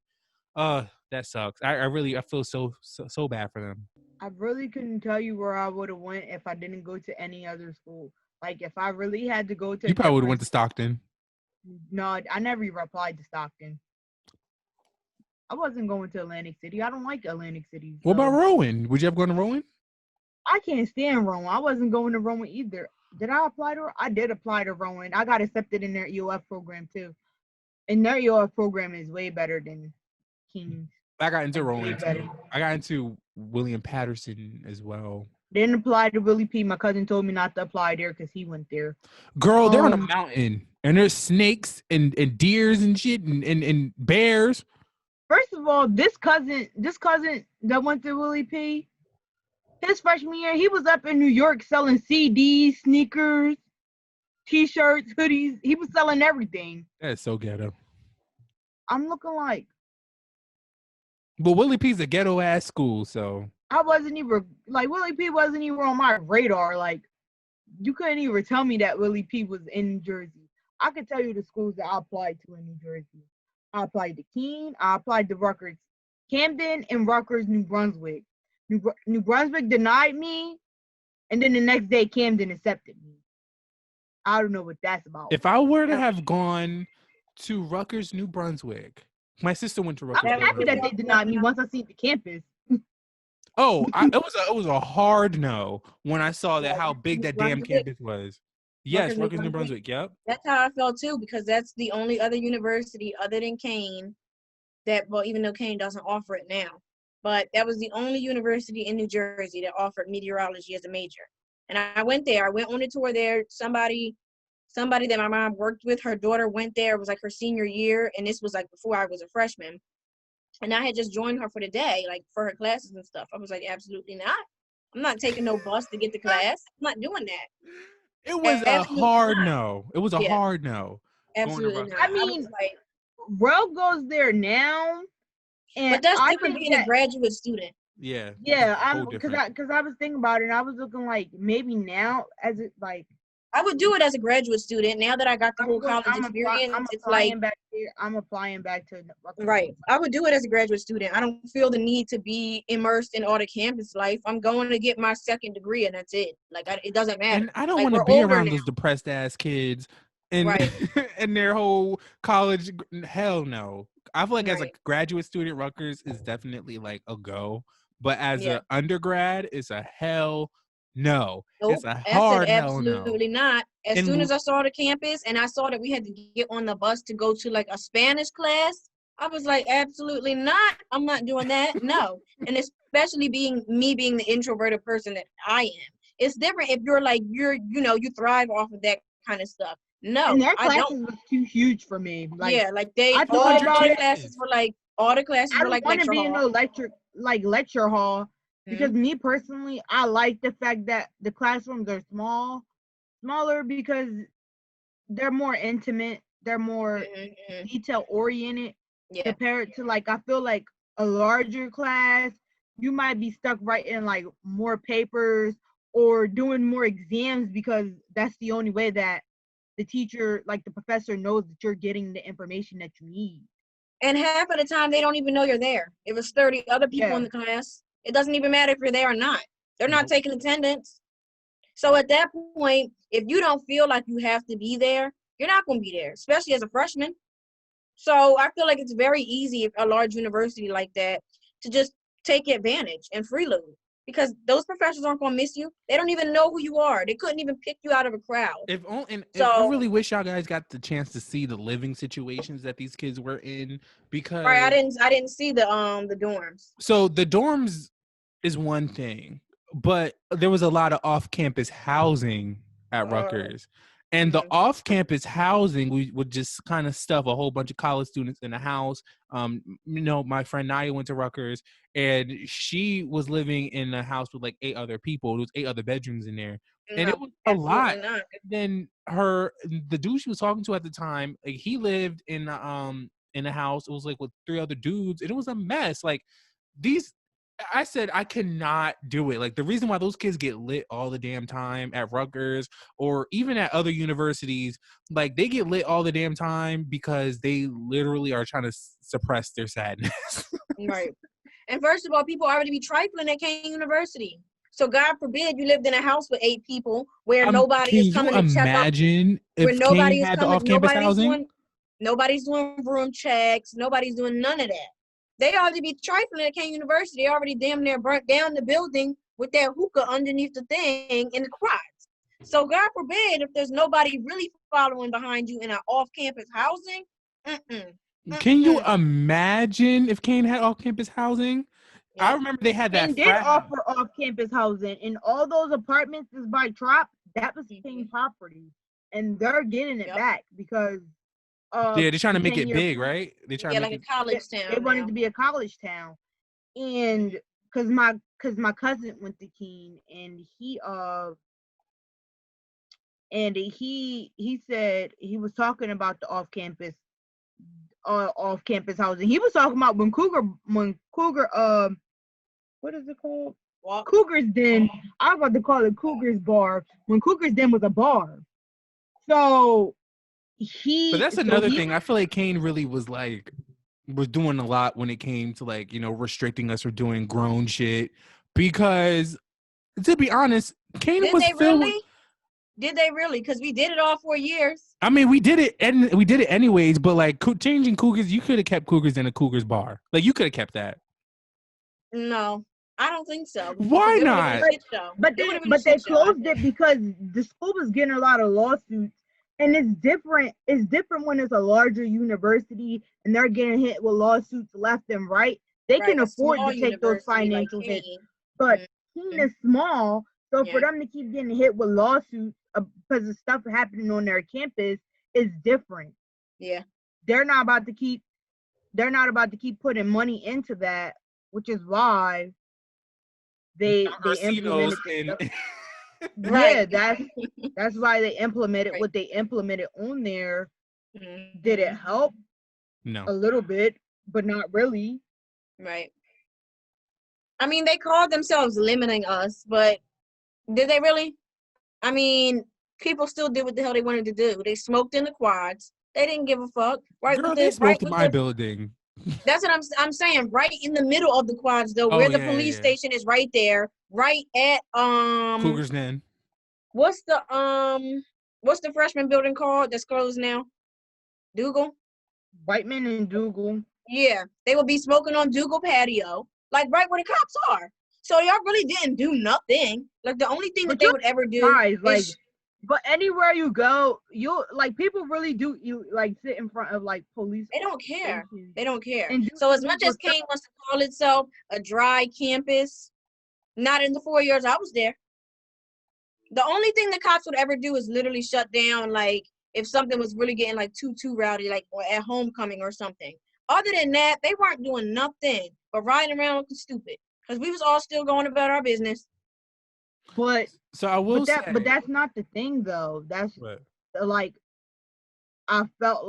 that sucks. I feel so bad for them. I really couldn't tell you where I would have went if I didn't go to any other school. Like if I really had to go to a You probably would have different went to Stockton. No, I never even applied to Stockton. I wasn't going to Atlantic City. I don't like Atlantic City. What about so Rowan? Would you have gone to Rowan? I can't stand Rowan. I wasn't going to Rowan either. Did I apply to? I did apply to Rowan. I got accepted in their EOF program too. And their EOF program is way better than King's. I got into Like, way Rowan better. too. I got into William Patterson as well. Didn't apply to Willie P. My cousin told me not to apply there because he went there. Girl, they're on a mountain and there's snakes and deers and shit and bears. First of all, this cousin that went to Willie P. His freshman year, he was up in New York selling CDs, sneakers, T-shirts, hoodies. He was selling everything. That's so ghetto. I'm looking like. But Willie P's a ghetto ass school, so I wasn't even like Willie P wasn't even on my radar. Like you couldn't even tell me that Willie P was in New Jersey. I could tell you the schools that I applied to in New Jersey. I applied to Keene. I applied to Rutgers, Camden, and Rutgers, New Brunswick. New Brunswick denied me, and then the next day Camden accepted me. I don't know what that's about. If I were to have gone to Rutgers, New Brunswick, my sister went to Rutgers. I'm happy that they denied me once I seen the campus. It was a hard no when I saw that how big that damn campus was. Yes, Rutgers, New Brunswick. Yep. That's how I felt too, because that's the only other university other than Kane that, well, even though Kane doesn't offer it now, but that was the only university in New Jersey that offered meteorology as a major. And I went there. I went on a tour there. Somebody that my mom worked with, her daughter went there. It was like her senior year, and this was like before I was a freshman. And I had just joined her for the day, like for her classes and stuff. I was like, absolutely not. I'm not taking no bus to get to class. I'm not doing that. It was a hard no. It was a hard no. Absolutely not. I mean, Rel goes there now, and but that's different being a graduate student. Yeah. Yeah, because I was thinking about it, and I was looking like maybe now as it like. I would do it as a graduate student. Now that I got the whole college experience, it's like I'm applying back to right. I would do it as a graduate student. I don't feel the need to be immersed in all the campus life. I'm going to get my second degree, and that's it. Like it doesn't matter. And I don't want to be around those depressed ass kids and right. and their whole college. Hell no. I feel like as a graduate student, Rutgers is definitely like a go, but as an undergrad, it's a hell. No, nope. It's a hard hell no. Absolutely not. As soon as I saw the campus and I saw that we had to get on the bus to go to like a Spanish class, I was like, absolutely not. I'm not doing that. No. And especially being the introverted person that I am. It's different if you're like, you thrive off of that kind of stuff. No, and their classes was too huge for me. Like, yeah, like all the classes were like lecture hall. Lecture hall. Because me personally, I like the fact that the classrooms are smaller because they're more intimate, they're more detail oriented compared to like I feel like a larger class, you might be stuck writing like more papers or doing more exams because that's the only way that the teacher, like the professor, knows that you're getting the information that you need. And half of the time they don't even know you're there. If it's 30 other people in the class. It doesn't even matter if you're there or not. They're not taking attendance. So at that point, if you don't feel like you have to be there, you're not going to be there, especially as a freshman. So I feel like it's very easy if a large university like that to just take advantage and freeload because those professors aren't going to miss you. They don't even know who you are. They couldn't even pick you out of a crowd. I really wish y'all guys got the chance to see the living situations that these kids were in because I didn't see the dorms. So the dorms is one thing, but there was a lot of off-campus housing at Rutgers. And the off-campus housing, we would just kind of stuff a whole bunch of college students in a house. My friend Naya went to Rutgers, and she was living in a house with like 8 other people. There was 8 other bedrooms in there, and it was a lot. And then the dude she was talking to at the time, like, he lived in a house. It was like with 3 other dudes, and it was a mess. Like these I said I cannot do it. Like the reason why those kids get lit all the damn time at Rutgers or even at other universities, like they get lit all the damn time because they literally are trying to suppress their sadness. Right. And first of all, people already be trifling at Kane University. So God forbid you lived in a house with 8 people where nobody Can is you coming to check up. imagine Where if Kane nobody is had the coming, off-campus housing? nobody's doing room checks, nobody's doing none of that. They already be trifling at Kane University. They already damn near burnt down the building with their hookah underneath the thing in the quads. So God forbid if there's nobody really following behind you in an off-campus housing. Can you imagine if Kane had off-campus housing? Yep. I remember they had that. Kane did offer off-campus housing, and all those apartments is by Trop. That was Kane property, and they're getting it back because. Yeah, they're trying to make it big, right? They're trying to make like a college town. They wanted to be a college town, and because my cousin went to Keene, and he said he was talking about the off-campus housing. He was talking about when Cougar what is it called? Cougar's Den. I was about to call it Cougar's Bar. When Cougar's Den was a bar. So But that's another thing. I feel like Kane really was doing a lot when it came to like, you know, restricting us from doing grown shit. Because to be honest, Kane was filled. Did they really? Because we did it all 4 years. I mean, we did it and we did it anyways. But like changing Cougars, you could have kept Cougars in a Cougars bar. Like you could have kept that. No, I don't think so. Why not? But they closed it because the school was getting a lot of lawsuits. And it's different. It's different when it's a larger university and they're getting hit with lawsuits left and right. They can afford to take those financial hits. But Keene is small, so for them to keep getting hit with lawsuits because of stuff happening on their campus is different. Yeah, they're not about to keep putting money into that, which is why they implemented. Right. Yeah, that's why they implemented what they implemented on there. Did it help? No. A little bit, but not really. Right. I mean, they called themselves limiting us, but did they really? I mean, people still did what the hell they wanted to do. They smoked in the quads. They didn't give a fuck. Right? Girl, they smoked in my building. That's what I'm saying. Right in the middle of the quads, though, where the police station is, right there, right at Cougars Den. What's the freshman building called that's closed now? Dougal? Whiteman and Dougal. Yeah, they will be smoking on Dougal patio, like right where the cops are. So y'all really didn't do nothing. Like the only thing that they would ever do is. But anywhere you go, you like people really do sit in front of like police. They don't care. They don't care. So as much as Kane wants to call itself a dry campus, not in the 4 years I was there. The only thing the cops would ever do is literally shut down, like if something was really getting like too rowdy, like or at homecoming or something. Other than that, they weren't doing nothing but riding around looking stupid because we was all still going about our business. But so I will say, but that's not the thing though. That's like I feel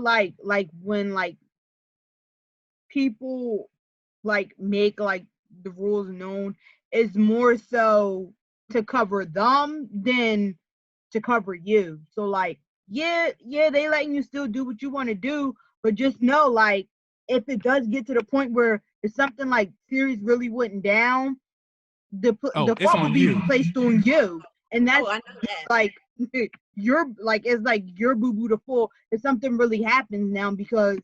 like when like people like make like the rules known, is more so to cover them than to cover you. So like yeah, they letting you still do what you want to do, but just know like if it does get to the point where it's something like serious really went down, the fault will be placed on you, and that's like you're like it's like your boo-boo to full if something really happens now because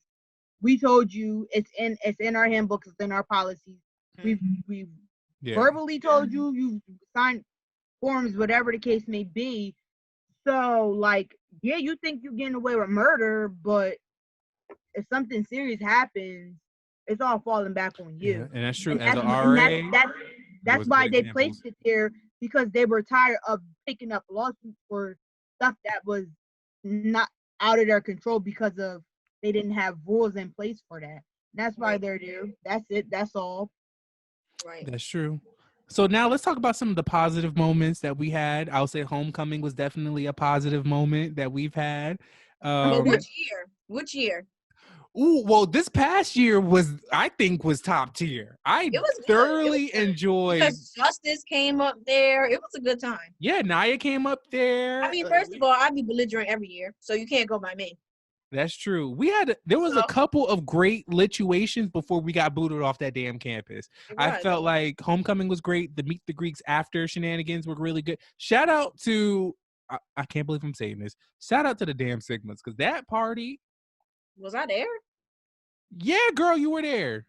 we told you it's in our handbooks, it's in our policies. We've verbally told you, you signed forms, whatever the case may be. So like you think you're getting away with murder, but if something serious happens, it's all falling back on you. Yeah, and that's true. As an RA, that's why they placed it there, because they were tired of picking up lawsuits for stuff that was not out of their control because of they didn't have rules in place for that. And that's why they're there. That's it. That's all. Right. That's true. So now let's talk about some of the positive moments that we had. I'll say homecoming was definitely a positive moment that we've had. But which year? Ooh, well, this past year I think was top tier. I It was good. thoroughly enjoyed. Because Justice came up there. It was a good time. Yeah, Naya came up there. I mean, first of all, I'd be belligerent every year, so you can't go by me. That's true. There was a So- couple of great lituations before we got booted off that damn campus. I felt like homecoming was great. The Meet the Greeks after shenanigans were really good. Shout out to I can't believe I'm saying this. Shout out to the damn Sigmas, because that party. Was I there? Yeah, girl, you were there.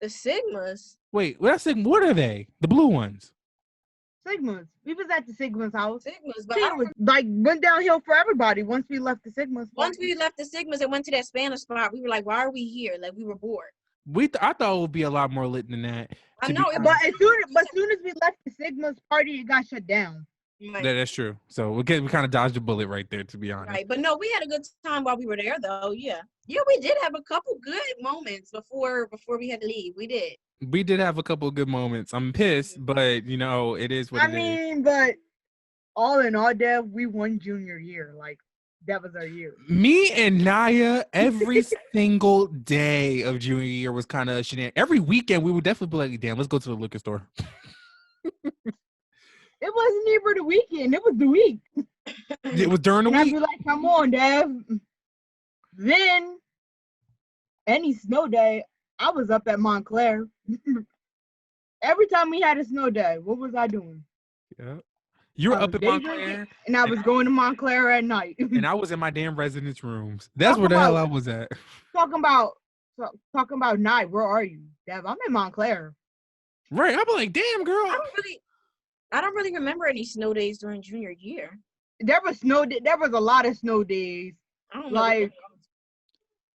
The Sigmas. Wait, what are they? The blue ones. Sigmas. We was at the Sigmas house. Sigmas, but It was like went downhill for everybody once we left the Sigmas. Once we left the Sigmas and went to that Spanish spot, we were like, "Why are we here?" Like we were bored. I thought it would be a lot more lit than that. I know, but as soon as we left the Sigmas party, it got shut down. Right. That's true. So we kind of dodged a bullet right there, to be honest. Right, but no, we had a good time while we were there, though. Yeah, we did have a couple good moments before we had to leave. We did. We did have a couple of good moments. I'm pissed, but it is what it is. I mean, but all in all, Dev, we won junior year. Like that was our year. Me and Naya, every single day of junior year was kind of shenanigans. Every weekend, we would definitely be like, "Damn, let's go to the liquor store." It wasn't even the weekend. It was the week. It was during the week. I'd be like, "Come on, Dev." Then any snow day, I was up at Montclair. Every time we had a snow day, what was I doing? Yeah. You were up at Montclair. And I was going to Montclair at night. And I was in my damn residence rooms. That's where the hell I was at. Talking about night, where are you? Dev, I'm in Montclair. Right. I'm like, damn, girl. I don't really remember any snow days during junior year. There was a lot of snow days. I don't know.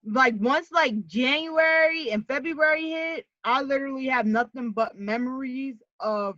Like once like January and February hit, I literally have nothing but memories of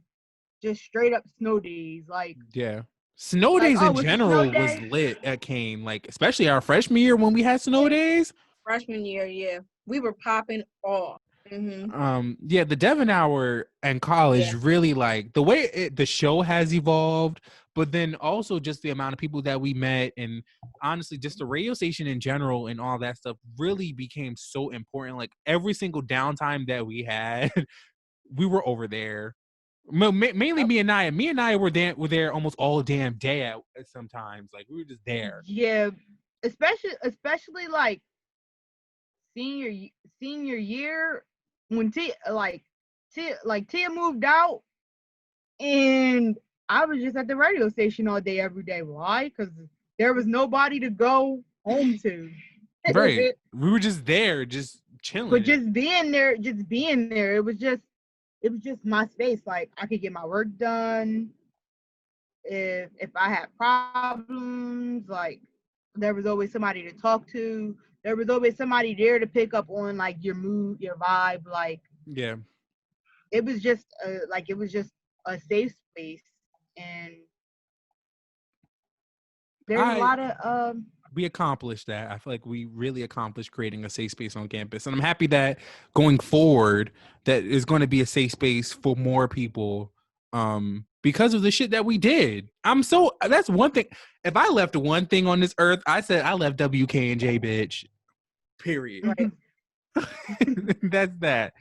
just straight up snow days. Like yeah, snow days in general was lit at Kane. Like especially our freshman year when we had snow days. Freshman year, yeah, we were popping off. Mm-hmm. Yeah, the Devin Hour and college really like the way the show has evolved, but then also just the amount of people that we met, and honestly, just the radio station in general and all that stuff really became so important. Like every single downtime that we had, we were over there. Mainly me and Naya. Me and Naya were there almost all damn day at sometimes. Like we were just there. Yeah, especially like senior year when Tia moved out, and I was just at the radio station all day, every day. Why? Because there was nobody to go home to. Right. We were just there, just chilling. But just being there, it was just my space. Like I could get my work done. If I had problems, like there was always somebody to talk to. There was always somebody there to pick up on like your mood, your vibe. Like yeah, it was just a safe space, and there's a lot of we accomplished that. I feel like we really accomplished creating a safe space on campus, and I'm happy that going forward, that is going to be a safe space for more people. Because of the shit that we did. That's one thing. If I left one thing on this earth, I said I left WK&J, bitch. Period. Right. That's that.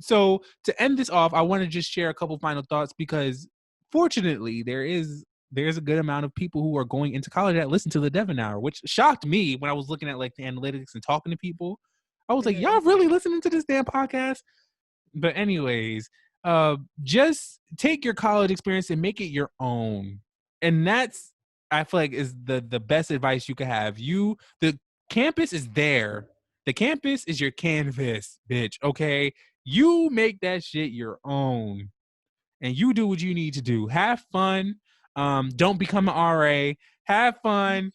So to end this off, I want to just share a couple final thoughts, because fortunately there's a good amount of people who are going into college that listen to the Devin Hour, which shocked me when I was looking at like the analytics and talking to people. I was like, y'all really listening to this damn podcast? But anyways, just take your college experience and make it your own. And that's, I feel like, is the best advice you could have. The campus is there. The campus is your canvas, bitch. Okay. You make that shit your own, and you do what you need to do. Have fun. Don't become an RA. Have fun.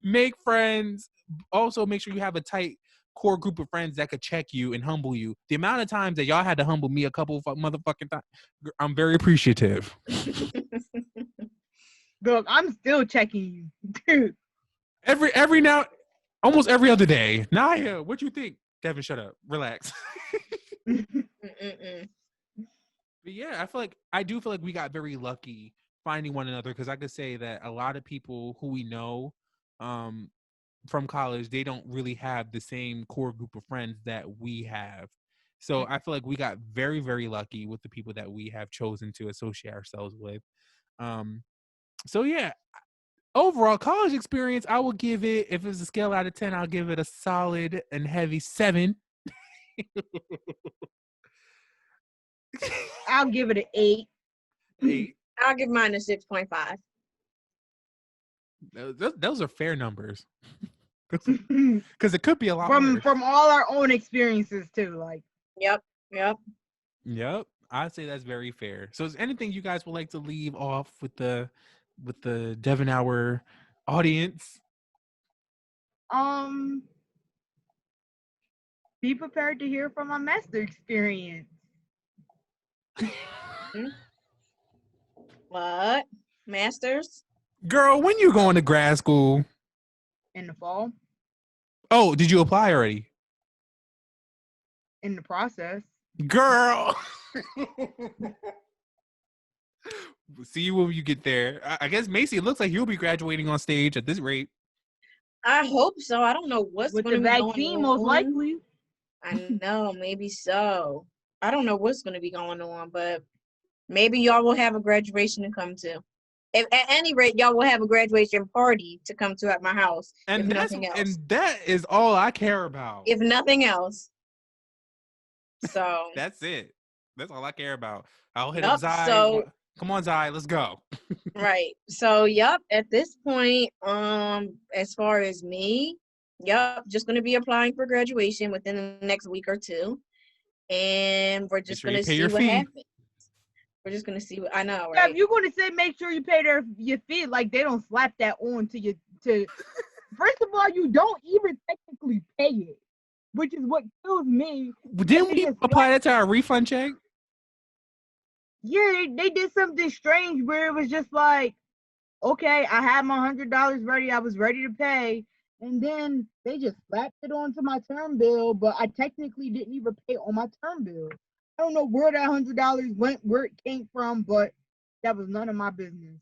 Make friends. Also, make sure you have a tight core group of friends that could check you and humble you. The amount of times that y'all had to humble me a couple of motherfucking times, I'm very appreciative. Look, I'm still checking you, dude. Almost every other day. Naya, what you think? Devin, shut up. Relax. But yeah, I do feel like we got very lucky finding one another, because I could say that a lot of people who we know, from college, they don't really have the same core group of friends that we have. So I feel like we got very, very lucky with the people that we have chosen to associate ourselves with. So yeah, overall college experience, I will give it, if it's a scale out of 10, I'll give it a solid and heavy 7. I'll give it an 8. 8. I'll give mine a 6.5. Those are fair numbers. Because it could be a lot worse. From all our own experiences too. Like, Yep. I'd say that's very fair. So, is anything you guys would like to leave off with the Devin Hour audience? Be prepared to hear from my master experience. What? Masters? Girl, when you going to grad school? In the fall. Oh, did you apply already? In the process. Girl. See you when you get there. I guess Macy, it looks like you'll be graduating on stage at this rate. I hope so. I don't know what's with going the to be vaccine, going most on. likely. I know, maybe so. I don't know what's going to be going on, but maybe y'all will have a graduation to come to. If, at any rate, y'all will have a graduation party to come to at my house. And if nothing else. And that is all I care about. If nothing else. So that's it. That's all I care about. I'll hit up Zai. So, come on, Zai, let's go. Right. So, at this point, as far as me, just going to be applying for graduation within the next week or two. And we're just going to see what happens. We're just going to see what, I know, right? Yeah, if you're going to say make sure you pay your fee, like they don't slap that on to you. First of all, you don't even technically pay it, which is what kills me. Didn't we apply that to our refund check? Yeah, they did something strange where it was just like, okay, I had my $100 ready. I was ready to pay. And then they just slapped it onto my term bill, but I technically didn't even pay on my term bill. I don't know where that $100 went, where it came from, but that was none of my business.